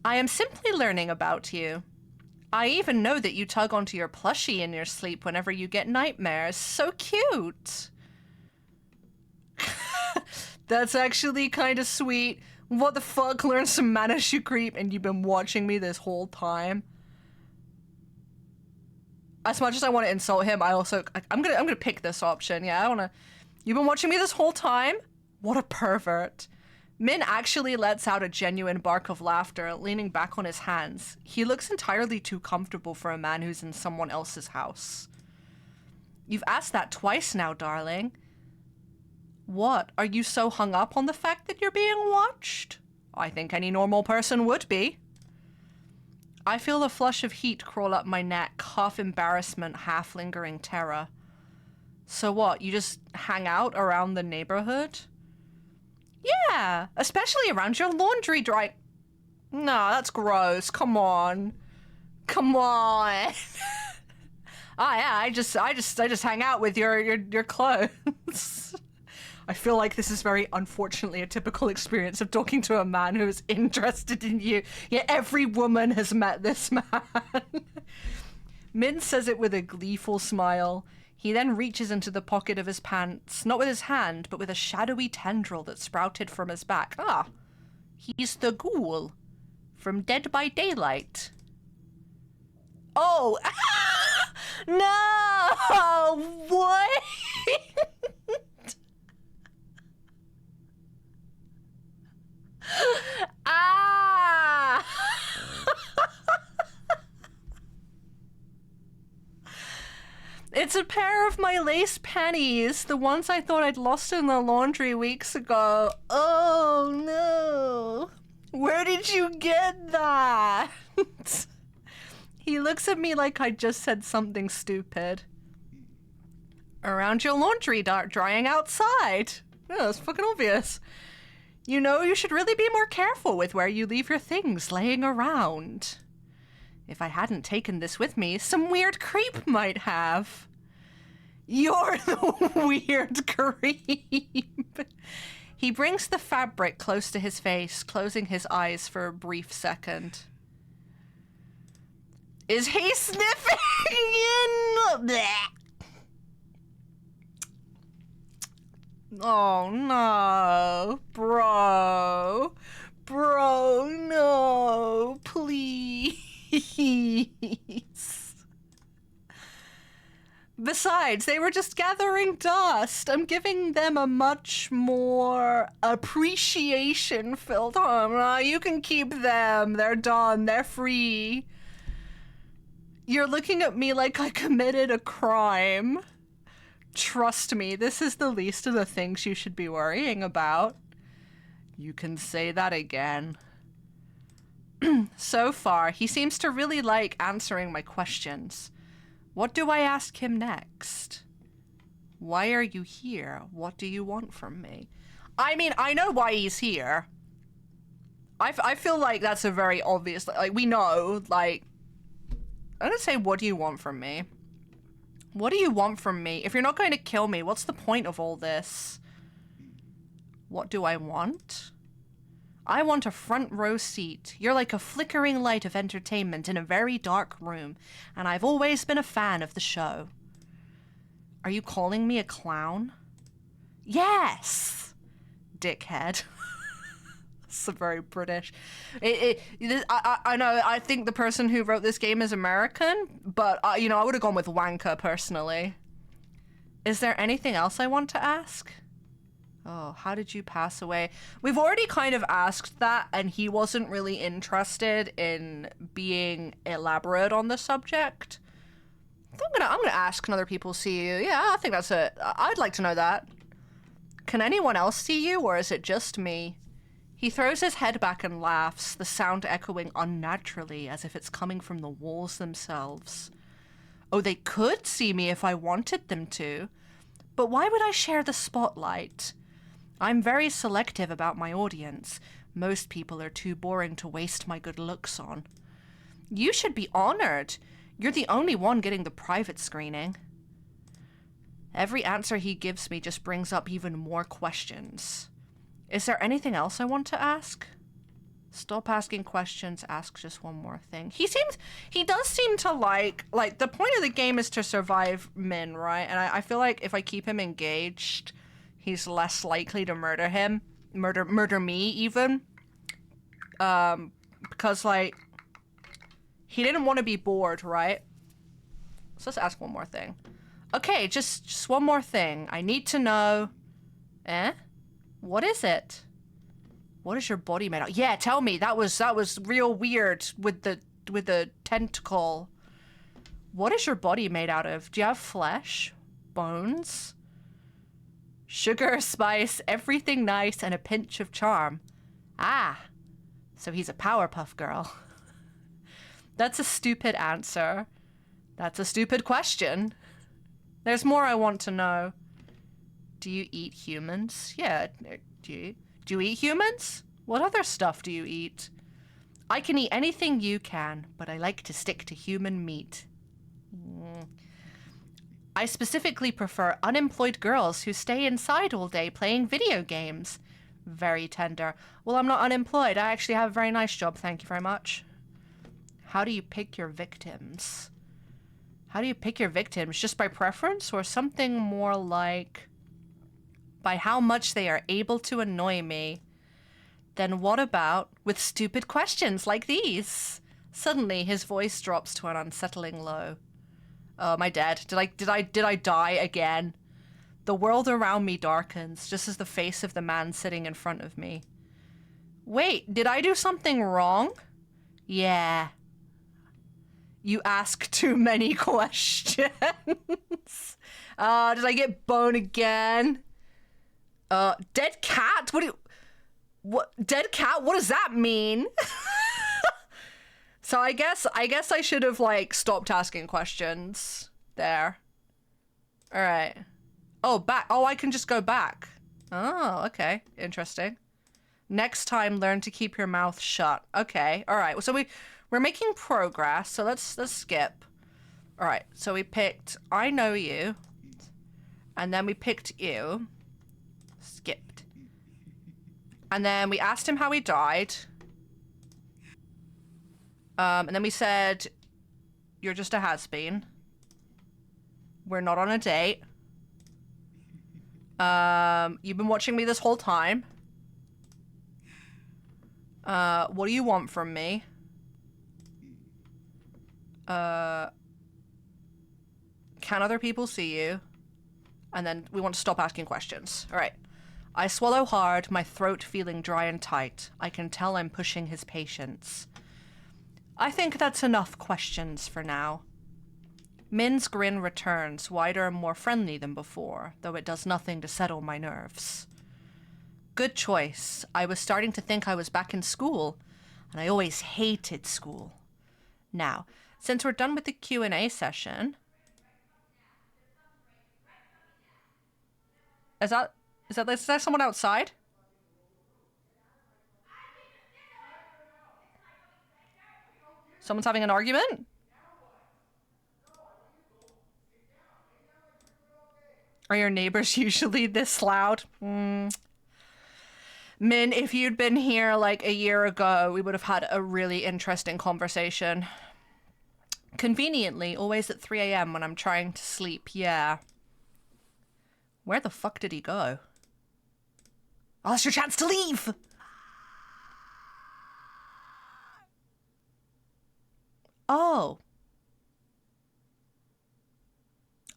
I am simply learning about you. I even know that you tug onto your plushie in your sleep whenever you get nightmares. So cute. That's actually kind of sweet. What the fuck? Learn some manners, you creep, and you've been watching me this whole time. As much as I want to insult him, I'm gonna pick this option. Yeah, You've been watching me this whole time? What a pervert. Min actually lets out a genuine bark of laughter, leaning back on his hands. He looks entirely too comfortable for a man who's in someone else's house. You've asked that twice now, darling. What? Are you so hung up on the fact that you're being watched? I think any normal person would be. I feel a flush of heat crawl up my neck, half embarrassment, half lingering terror. So what, you just hang out around the neighborhood? Yeah, especially around your laundry dry... No, that's gross. Come on. Come on. Oh yeah, I just hang out with your clothes. I feel like this is very unfortunately a typical experience of talking to a man who is interested in you. Yet every woman has met this man. Min says it with a gleeful smile. He then reaches into the pocket of his pants, not with his hand, but with a shadowy tendril that sprouted from his back. Ah, he's the ghoul from Dead by Daylight. Oh, no, what? Ah! It's a pair of my lace panties, the ones I thought I'd lost in the laundry weeks ago. Oh no. Where did you get that? He looks at me like I just said something stupid. Around your laundry drying outside. Yeah, it's fucking obvious. You know, you should really be more careful with where you leave your things laying around. If I hadn't taken this with me, some weird creep might have. You're the weird creep. He brings the fabric close to his face, closing his eyes for a brief second. Is he sniffing in? Blech. Oh no, bro, no, please. Besides, they were just gathering dust. I'm giving them a much more appreciation-filled home. You can keep them. They're done. They're free. You're looking at me like I committed a crime. Trust me, this is the least of the things you should be worrying about. You can say that again. So far, he seems to really like answering my questions. What do I ask him next? Why are you here? What do you want from me? I mean, I know why he's here. I feel like that's a very obvious, like, we know, like, I'm gonna say, what do you want from me? What do you want from me? If you're not going to kill me, what's the point of all this? What do I want? I want a front row seat. You're like a flickering light of entertainment in a very dark room, and I've always been a fan of the show. Are you calling me a clown? Yes! Dickhead. It's very British. I know, I think the person who wrote this game is American, but, you know, I would have gone with wanker, personally. Is there anything else I want to ask? Oh, how did you pass away? We've already kind of asked that, and he wasn't really interested in being elaborate on the subject. I'm gonna ask, can other people see you? Yeah, I think that's it. I'd like to know that. Can anyone else see you, or is it just me? He throws his head back and laughs, the sound echoing unnaturally as if it's coming from the walls themselves. Oh, they could see me if I wanted them to. But why would I share the spotlight? I'm very selective about my audience. Most people are too boring to waste my good looks on. You should be honored. You're the only one getting the private screening. Every answer he gives me just brings up even more questions. Is there anything else I want to ask? Stop asking questions, ask just one more thing. He does seem to like, the point of the game is to survive Min, right? And I feel like if I keep him engaged, he's less likely to murder me even. Because, like, he didn't want to be bored, right? So let's ask one more thing. Okay, just one more thing. I need to know. What is it? What is your body made out? Yeah, tell me. That was real weird with the tentacle. What is your body made out of? Do you have flesh? Bones? Sugar, spice, everything nice, and a pinch of charm. Ah, so he's a Powerpuff Girl. That's a stupid answer. That's a stupid question. There's more I want to know. Do you eat humans? Yeah, do you eat humans? What other stuff do you eat? I can eat anything you can, but I like to stick to human meat. I specifically prefer unemployed girls who stay inside all day playing video games. Very tender. Well, I'm not unemployed. I actually have a very nice job. Thank you very much. How do you pick your victims? How do you pick your victims? Just by preference or something more like by how much they are able to annoy me? Then what about with stupid questions like these? Suddenly his voice drops to an unsettling low. Oh, am I dead? Did I die again? The world around me darkens, just as the face of the man sitting in front of me. Wait, did I do something wrong? Yeah. You ask too many questions. Did I get boned again? Dead cat? What? Dead cat? What does that mean? So I guess I should have, like, stopped asking questions there. All right. Oh, back. Oh, I can just go back. Oh, okay. Interesting. Next time, learn to keep your mouth shut. Okay. All right. So we're making progress. So let's skip. All right. So we picked I know you. And then we picked you. Skipped. And then we asked him how he died. And then we said, you're just a has-been. We're not on a date. You've been watching me this whole time. What do you want from me? Can other people see you? And then we want to stop asking questions. All right. I swallow hard, my throat feeling dry and tight. I can tell I'm pushing his patience. I think that's enough questions for now. Min's grin returns, wider and more friendly than before, though it does nothing to settle my nerves. Good choice. I was starting to think I was back in school, and I always hated school. Now, since we're done with the Q&A session... Is that someone outside? Someone's having an argument? Are your neighbors usually this loud? Min, if you'd been here like a year ago, we would have had a really interesting conversation. Conveniently, always at 3 a.m. when I'm trying to sleep, yeah. Where the fuck did he go? Oh, that's your chance to leave! Oh.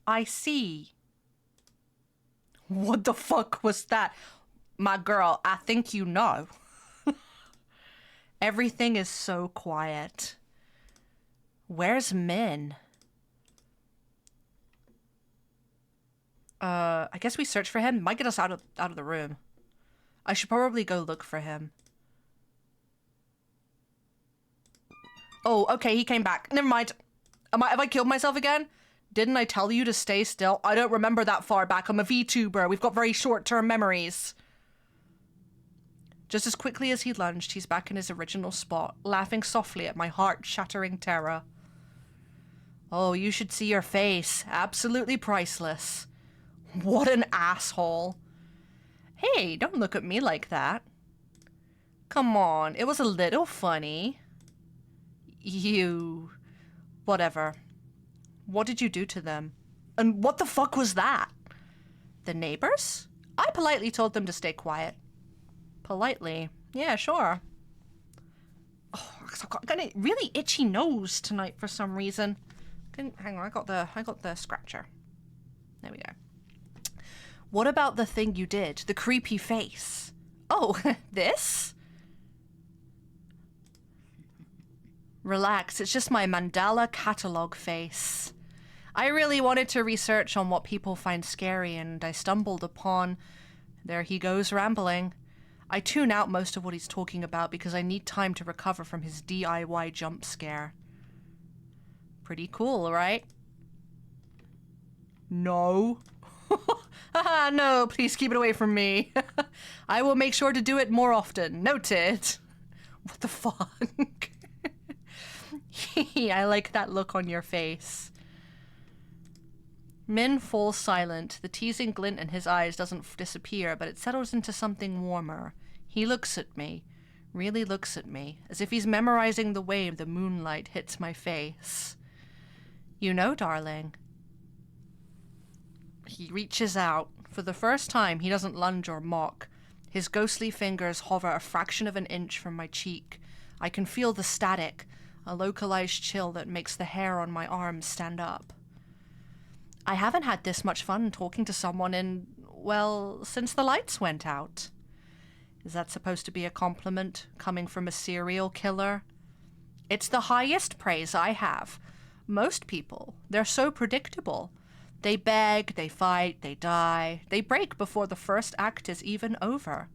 I see. What the fuck was that? My girl, I think you know. Everything is so quiet. Where's Min? I guess we search for him. Might get us out of the room. I should probably go look for him. Oh, okay, he came back. Never mind. Have I killed myself again? Didn't I tell you to stay still? I don't remember that far back. I'm a VTuber. We've got very short-term memories. Just as quickly as he lunged, he's back in his original spot, laughing softly at my heart-shattering terror. Oh, you should see your face. Absolutely priceless. What an asshole. Hey, don't look at me like that. Come on, it was a little funny. You... Whatever. What did you do to them? And what the fuck was that? The neighbors? I politely told them to stay quiet. Politely? Yeah, sure. Oh, I've got a really itchy nose tonight for some reason. Hang on, I got the scratcher. There we go. What about the thing you did? The creepy face? Oh, this? Relax, it's just my mandala catalog face. I really wanted to research on what people find scary, and I stumbled upon... There he goes rambling. I tune out most of what he's talking about because I need time to recover from his DIY jump scare. Pretty cool, right? No. Haha, no, please keep it away from me. I will make sure to do it more often. Noted. What the fuck? I like that look on your face. Min falls silent. The teasing glint in his eyes doesn't disappear, but it settles into something warmer. He looks at me, really looks at me, as if he's memorizing the way the moonlight hits my face. You know, darling. He reaches out. For the first time, he doesn't lunge or mock. His ghostly fingers hover a fraction of an inch from my cheek. I can feel the static, a localized chill that makes the hair on my arms stand up. I haven't had this much fun talking to someone in, well, since the lights went out. Is that supposed to be a compliment, coming from a serial killer? It's the highest praise I have. Most people, they're so predictable. They beg, they fight, they die, they break before the first act is even over.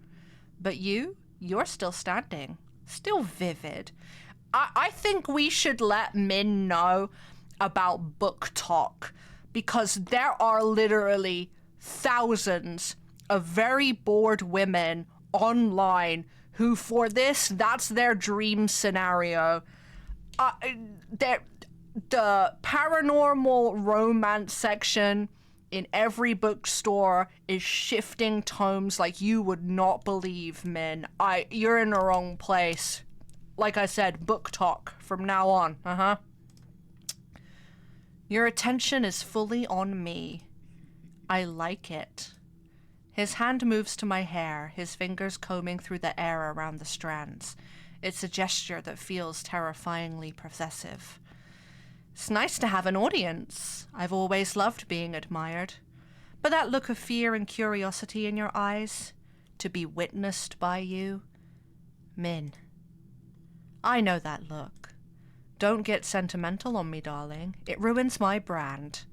But you're still standing, still vivid. I think we should let Min know about book talk, because there are literally thousands of very bored women online who, for this, that's their dream scenario. The paranormal romance section in every bookstore is shifting tomes like you would not believe, Min. You're in the wrong place. Like I said, book talk from now on. Your attention is fully on me. I like it. His hand moves to my hair, his fingers combing through the air around the strands. It's a gesture that feels terrifyingly possessive. It's nice to have an audience. I've always loved being admired. But that look of fear and curiosity in your eyes, to be witnessed by you, Min. I know that look. Don't get sentimental on me, darling. It ruins my brand.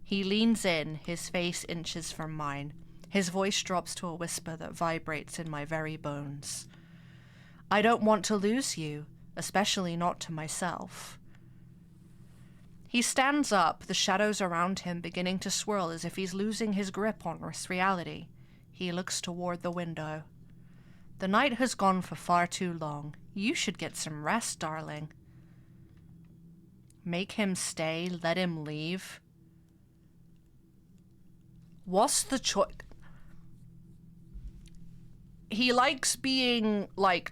He leans in, his face inches from mine. His voice drops to a whisper that vibrates in my very bones. I don't want to lose you, especially not to myself. He stands up, the shadows around him beginning to swirl as if he's losing his grip on this reality. He looks toward the window. The night has gone for far too long. You should get some rest, darling. Make him stay, let him leave. What's the choice? He likes being,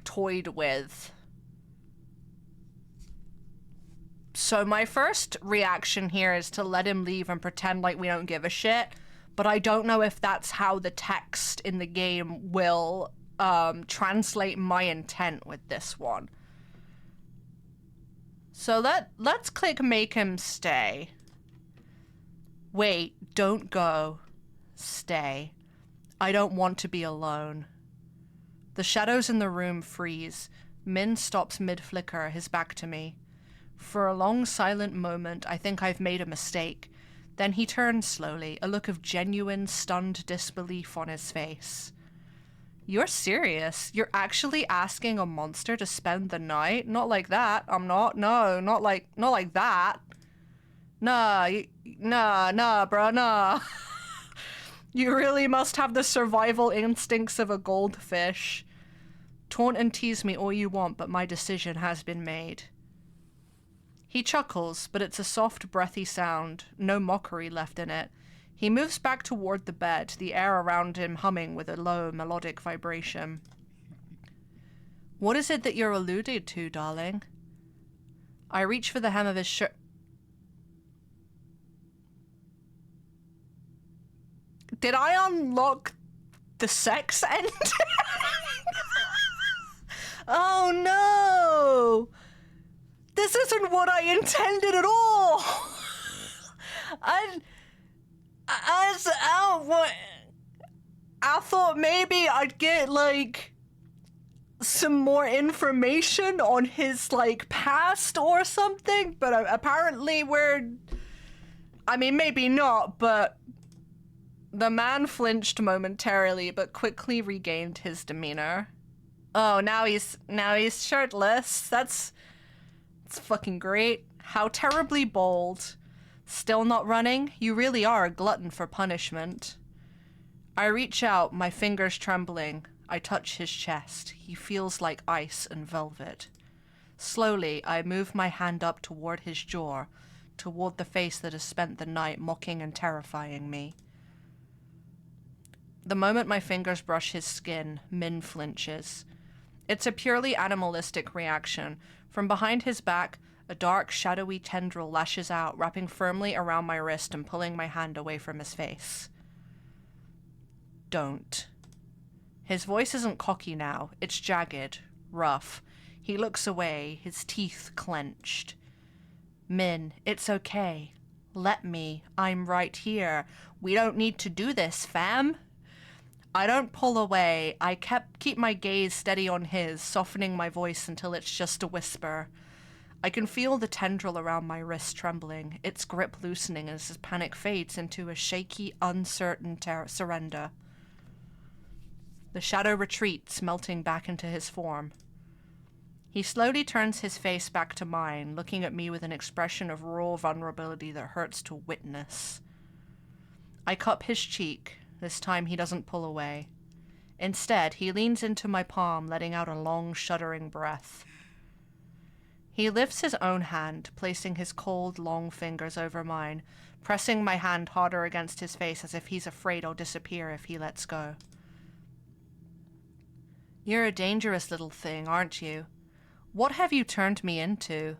toyed with. So my first reaction here is to let him leave and pretend like we don't give a shit, but I don't know if that's how the text in the game will translate my intent with this one. So let's click make him stay. Wait, don't go. Stay. I don't want to be alone. The shadows in the room freeze. Min stops mid-flicker, his back to me. For a long silent moment, I think I've made a mistake. Then he turns slowly, a look of genuine, stunned disbelief on his face. You're serious? You're actually asking a monster to spend the night? Not like that. I'm not. No, not like that. Nah, bruh, nah. You really must have the survival instincts of a goldfish. Taunt and tease me all you want, but my decision has been made. He chuckles, but it's a soft, breathy sound, no mockery left in it. He moves back toward the bed, the air around him humming with a low, melodic vibration. What is it that you're alluding to, darling? I reach for the hem of his shirt. Did I unlock the sex ending? Oh no! This isn't what I intended at all! I thought maybe I'd get, some more information on his, past or something, but apparently maybe not, but the man flinched momentarily, but quickly regained his demeanor. Oh, now he's shirtless. That's fucking great. How terribly bold. Still not running? You really are a glutton for punishment. I reach out, my fingers trembling. I touch his chest. He feels like ice and velvet. Slowly, I move my hand up toward his jaw, toward the face that has spent the night mocking and terrifying me. The moment my fingers brush his skin, Min flinches. It's a purely animalistic reaction. From behind his back, a dark, shadowy tendril lashes out, wrapping firmly around my wrist and pulling my hand away from his face. Don't. His voice isn't cocky now. It's jagged, rough. He looks away, his teeth clenched. Min, it's okay. Let me. I'm right here. We don't need to do this, fam. I don't pull away. I keep my gaze steady on his, softening my voice until it's just a whisper. I can feel the tendril around my wrist trembling, its grip loosening as his panic fades into a shaky, uncertain surrender. The shadow retreats, melting back into his form. He slowly turns his face back to mine, looking at me with an expression of raw vulnerability that hurts to witness. I cup his cheek. This time he doesn't pull away. Instead, he leans into my palm, letting out a long, shuddering breath. He lifts his own hand, placing his cold, long fingers over mine, pressing my hand harder against his face as if he's afraid I'll disappear if he lets go. You're a dangerous little thing, aren't you? What have you turned me into?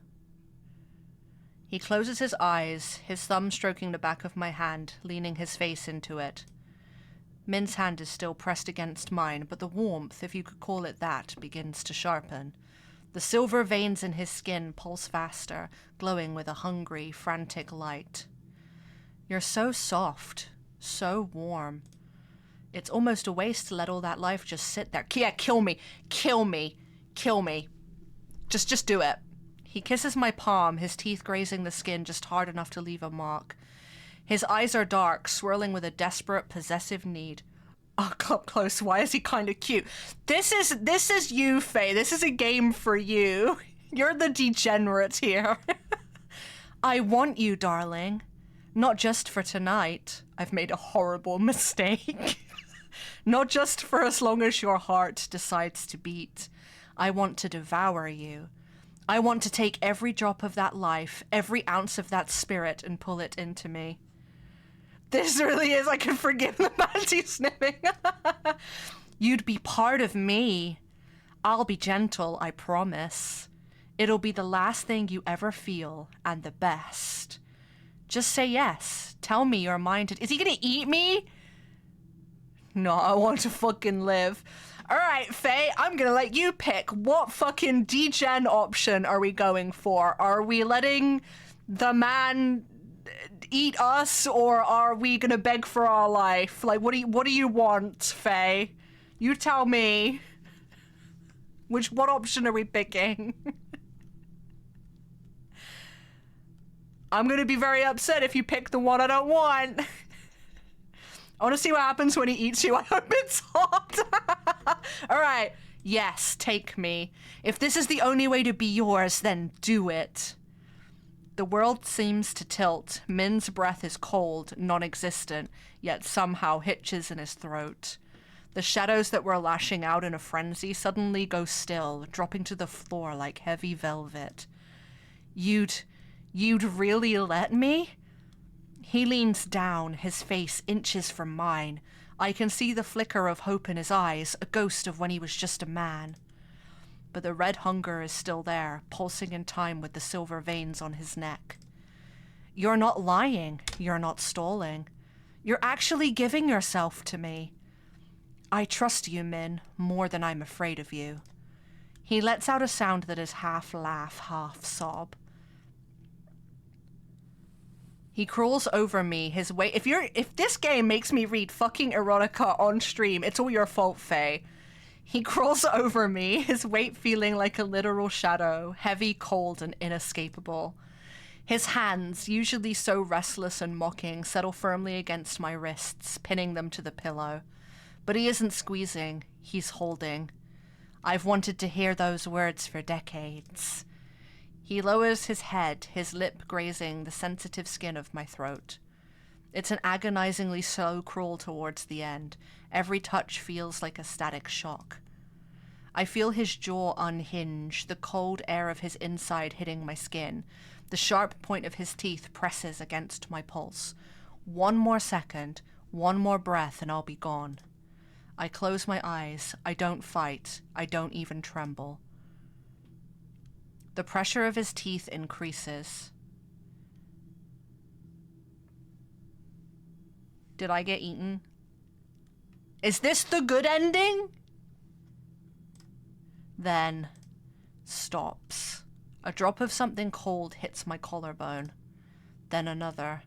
He closes his eyes, his thumb stroking the back of my hand, leaning his face into it. Min's hand is still pressed against mine, but the warmth, if you could call it that, begins to sharpen. The silver veins in his skin pulse faster, glowing with a hungry, frantic light. You're so soft, so warm. It's almost a waste to let all that life just sit there. Yeah, kill me, kill me, kill me. Just do it. He kisses my palm, his teeth grazing the skin just hard enough to leave a mark. His eyes are dark, swirling with a desperate, possessive need. Oh, up close. Why is he kind of cute? This is you, Faye. This is a game for you. You're the degenerate here. I want you, darling. Not just for tonight. I've made a horrible mistake. Not just for as long as your heart decides to beat. I want to devour you. I want to take every drop of that life, every ounce of that spirit, and pull it into me. This really is, I can forgive the manty sniffing. You'd be part of me. I'll be gentle, I promise. It'll be the last thing you ever feel, and the best. Just say yes. Tell me your mind. Is he gonna eat me? No, I want to fucking live. Alright, Faye, I'm gonna let you pick. What fucking degen option are we going for? Are we letting the man eat us, or are we gonna beg for our life? Like, what do you want, Faye? You tell me. What option are we picking? I'm gonna be very upset if you pick the one I don't want. I want to see what happens when he eats you. I hope it's hot. Alright. Yes, take me. If this is the only way to be yours, then do it. The world seems to tilt. Min's breath is cold, non-existent, yet somehow hitches in his throat. The shadows that were lashing out in a frenzy suddenly go still, dropping to the floor like heavy velvet. You'd really let me? He leans down, his face inches from mine. I can see the flicker of hope in his eyes, a ghost of when he was just a man. But the red hunger is still there, pulsing in time with the silver veins on his neck. You're not lying. You're not stalling. You're actually giving yourself to me. I trust you, Min, more than I'm afraid of you. He lets out a sound that is half laugh, half sob. He crawls over me, his weight. If this game makes me read fucking erotica on stream, it's all your fault, Faye. He crawls over me, his weight feeling like a literal shadow, heavy, cold, and inescapable. His hands, usually so restless and mocking, settle firmly against my wrists, pinning them to the pillow. But he isn't squeezing, he's holding. I've wanted to hear those words for decades. He lowers his head, his lip grazing the sensitive skin of my throat. It's an agonizingly slow crawl towards the end. Every touch feels like a static shock. I feel his jaw unhinge, the cold air of his inside hitting my skin. The sharp point of his teeth presses against my pulse. One more second, one more breath, and I'll be gone. I close my eyes. I don't fight. I don't even tremble. The pressure of his teeth increases. Did I get eaten? Is this the good ending? Then stops. A drop of something cold hits my collarbone. Then another.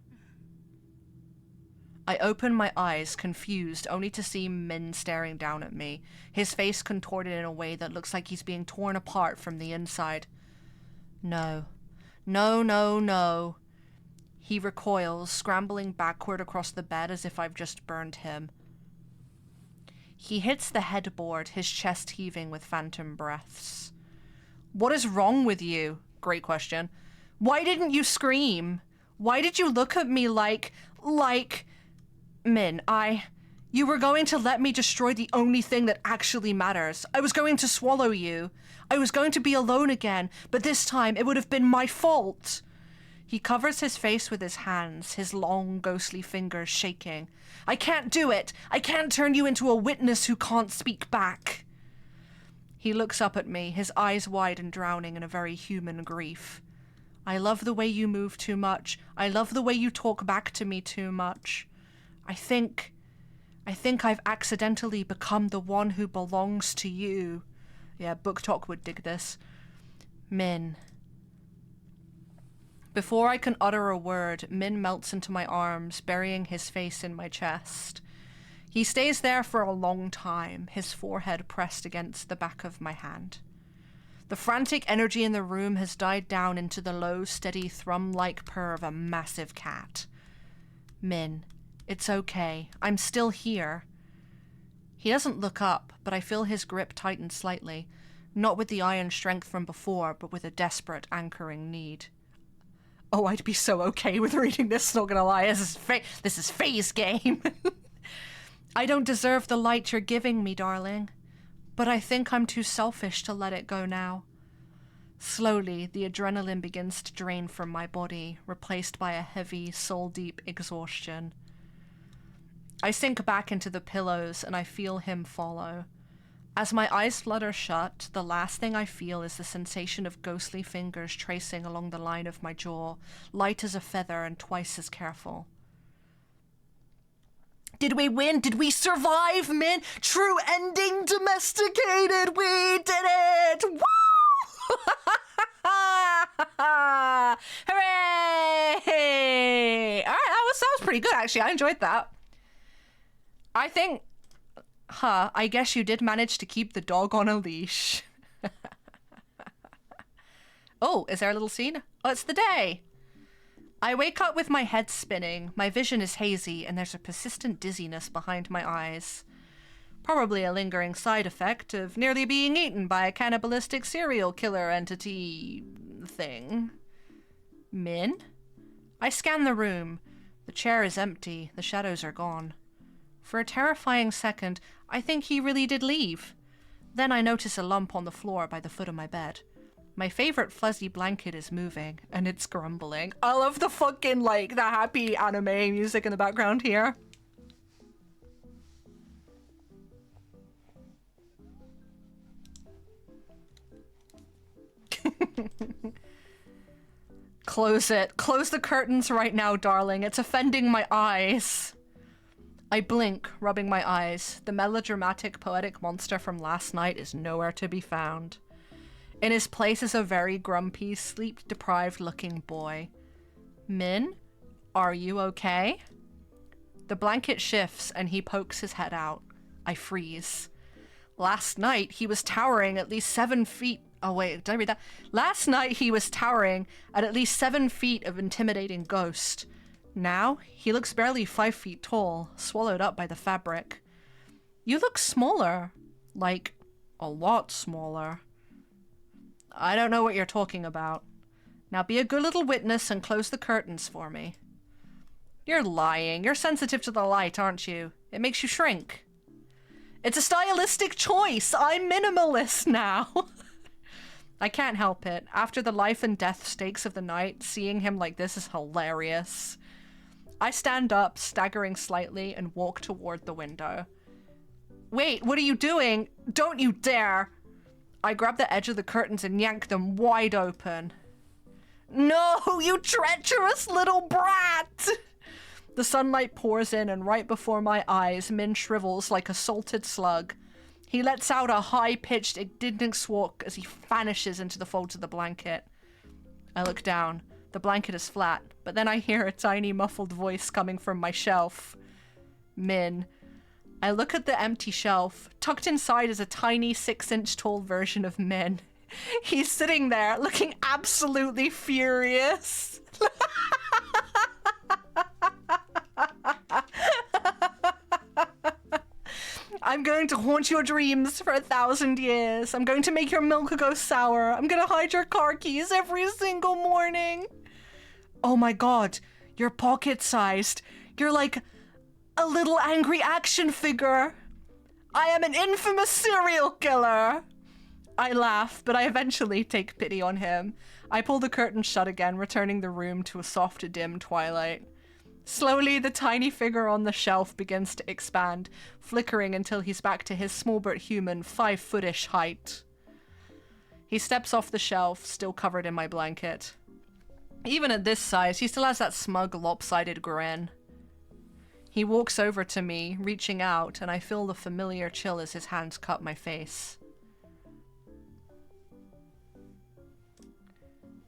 I open my eyes, confused, only to see Min staring down at me, his face contorted in a way that looks like he's being torn apart from the inside. No. No, no, no. He recoils, scrambling backward across the bed as if I've just burned him. He hits the headboard, his chest heaving with phantom breaths. What is wrong with you? Great question. Why didn't you scream? Why did you look at me like... Min, you were going to let me destroy the only thing that actually matters. I was going to swallow you. I was going to be alone again, but this time it would have been my fault. He covers his face with his hands, his long, ghostly fingers shaking. I can't do it. I can't turn you into a witness who can't speak back. He looks up at me, his eyes wide and drowning in a very human grief. I love the way you move too much. I love the way you talk back to me too much. I think I've accidentally become the one who belongs to you. Yeah, Book Talk would dig this. Min. Before I can utter a word, Min melts into my arms, burying his face in my chest. He stays there for a long time, his forehead pressed against the back of my hand. The frantic energy in the room has died down into the low, steady, thrum-like purr of a massive cat. Min. It's okay. I'm still here. He doesn't look up, but I feel his grip tighten slightly, not with the iron strength from before, but with a desperate, anchoring need. Oh, I'd be so okay with reading this, not gonna lie. This is Faye's game. I don't deserve the light you're giving me, darling, but I think I'm too selfish to let it go now. Slowly, the adrenaline begins to drain from my body, replaced by a heavy, soul-deep exhaustion. I sink back into the pillows and I feel him follow. As my eyes flutter shut, the last thing I feel is the sensation of ghostly fingers tracing along the line of my jaw, light as a feather and twice as careful. Did we win? Did we survive, Min? True ending domesticated! We did it! Woo! Hooray! Alright, that was pretty good, actually. I enjoyed that. I think... I guess you did manage to keep the dog on a leash. Oh, is there a little scene? Oh, it's the day. I wake up with my head spinning, my vision is hazy, and there's a persistent dizziness behind my eyes. Probably a lingering side effect of nearly being eaten by a cannibalistic serial killer entity... thing. Min? I scan the room. The chair is empty, the shadows are gone. For a terrifying second, I think he really did leave. Then I notice a lump on the floor by the foot of my bed. My favorite fuzzy blanket is moving, and it's grumbling. I love the fucking, the happy anime music in the background here. Close it. Close the curtains right now, darling. It's offending my eyes. I blink, rubbing my eyes. The melodramatic, poetic monster from last night is nowhere to be found. In his place is a very grumpy, sleep-deprived looking boy. Min? Are you okay? The blanket shifts and he pokes his head out. I freeze. Last night he was towering at least 7 feet... Oh wait, did I read that? Last night he was towering at least 7 feet of intimidating ghost. Now, he looks barely 5 feet tall, swallowed up by the fabric. You look smaller. Like, a lot smaller. I don't know what you're talking about. Now be a good little witness and close the curtains for me. You're lying. You're sensitive to the light, aren't you? It makes you shrink. It's a stylistic choice. I'm minimalist now. I can't help it. After the life and death stakes of the night, seeing him like this is hilarious. I stand up, staggering slightly, and walk toward the window. Wait, what are you doing? Don't you dare! I grab the edge of the curtains and yank them wide open. No, you treacherous little brat! The sunlight pours in, and right before my eyes, Min shrivels like a salted slug. He lets out a high-pitched, indignant squawk as he vanishes into the folds of the blanket. I look down. The blanket is flat, but then I hear a tiny, muffled voice coming from my shelf. Min. I look at the empty shelf. Tucked inside is a tiny 6-inch tall version of Min. He's sitting there, looking absolutely furious. I'm going to haunt your dreams for 1,000 years. I'm going to make your milk go sour. I'm going to hide your car keys every single morning. Oh my god, you're pocket-sized. You're like a little angry action figure. I am an infamous serial killer. I laugh, but I eventually take pity on him. I pull the curtain shut again, returning the room to a soft, dim twilight. Slowly, the tiny figure on the shelf begins to expand, flickering until he's back to his small but human 5-foot-ish height. He steps off the shelf, still covered in my blanket. Even at this size, he still has that smug, lopsided grin. He walks over to me, reaching out, and I feel the familiar chill as his hands cup my face.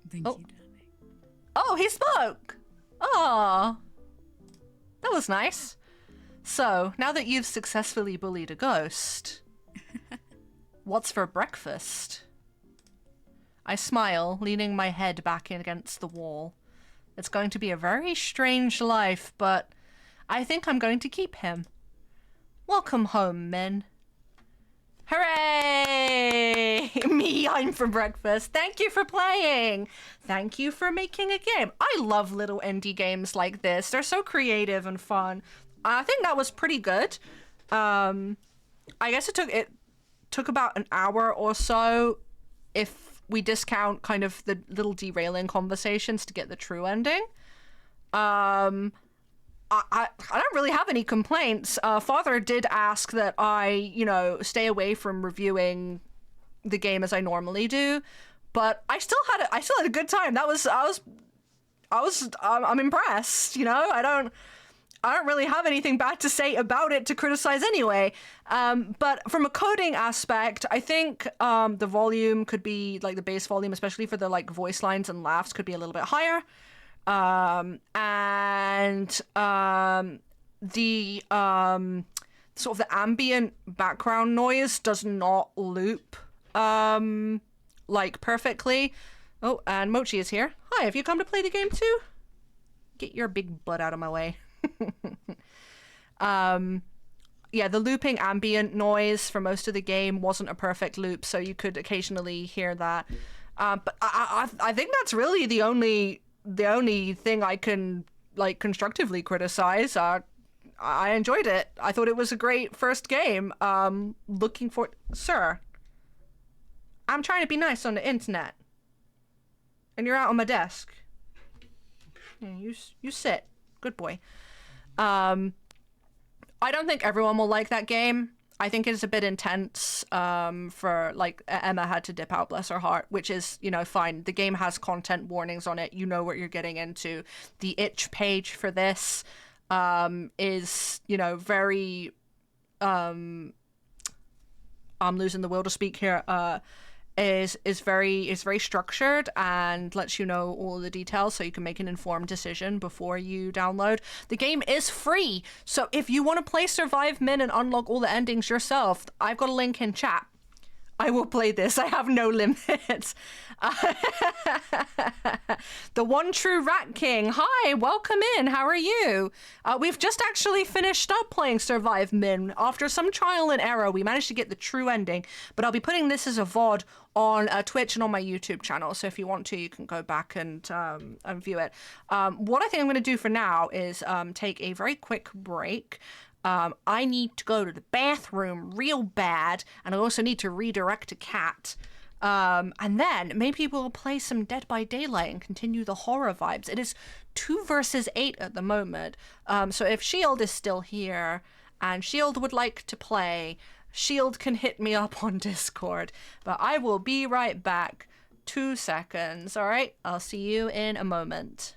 Thank you, darling. Oh, he spoke! Aww. That was nice. So, now that you've successfully bullied a ghost, what's for breakfast? I smile, leaning my head back against the wall. It's going to be a very strange life, but I think I'm going to keep him. Welcome home, Min. Hooray! Me, I'm for breakfast. Thank you for playing. Thank you for making a game. I love little indie games like this. They're so creative and fun. I think that was pretty good. I guess it took about an hour or so if we discount kind of the little derailing conversations to get the true ending. I don't really have any complaints. Father did ask that I, stay away from reviewing the game as I normally do, but I still had a good time. I'm impressed. I don't really have anything bad to say about it to criticize anyway. But from a coding aspect, I think the volume could be like the bass volume, especially for the like voice lines and laughs, could be a little bit higher. The sort of the ambient background noise does not loop like perfectly. Oh, and Mochi is here. Hi, have you come to play the game too? Get your big butt out of my way. Yeah, the looping ambient noise for most of the game wasn't a perfect loop, so you could occasionally hear that. But I think that's really the only thing I can like constructively criticize. I enjoyed it. I thought it was a great first game. Looking for Sir, I'm trying to be nice on the internet, and you're out on my desk. Yeah, you sit. Good boy. I don't think everyone will like that game. I think it's a bit intense for, like, Emma had to dip out, bless her heart, which is, fine. The game has content warnings on it. You know what you're getting into. The itch page for this is, very... I'm losing the will to speak here. Is very structured and lets you know all the details so you can make an informed decision before you download. The game is free, so if you want to play Survive Min and unlock all the endings yourself, I've got a link in chat. I will play this. I have no limits. The one true Rat King. Hi, welcome in. How are you? We've just actually finished up playing Survive Min. After some trial and error, we managed to get the true ending, but I'll be putting this as a VOD on Twitch and on my YouTube channel, so if you want to, you can go back and view it. What I think I'm going to do for now is take a very quick break. I need to go to the bathroom real bad, and I also need to redirect a cat. And then maybe we'll play some Dead by Daylight and continue the horror vibes. It is 2 versus 8 at the moment. So if Shield is still here and Shield would like to play, Shield can hit me up on Discord. But I will be right back. 2 seconds, all right? I'll see you in a moment.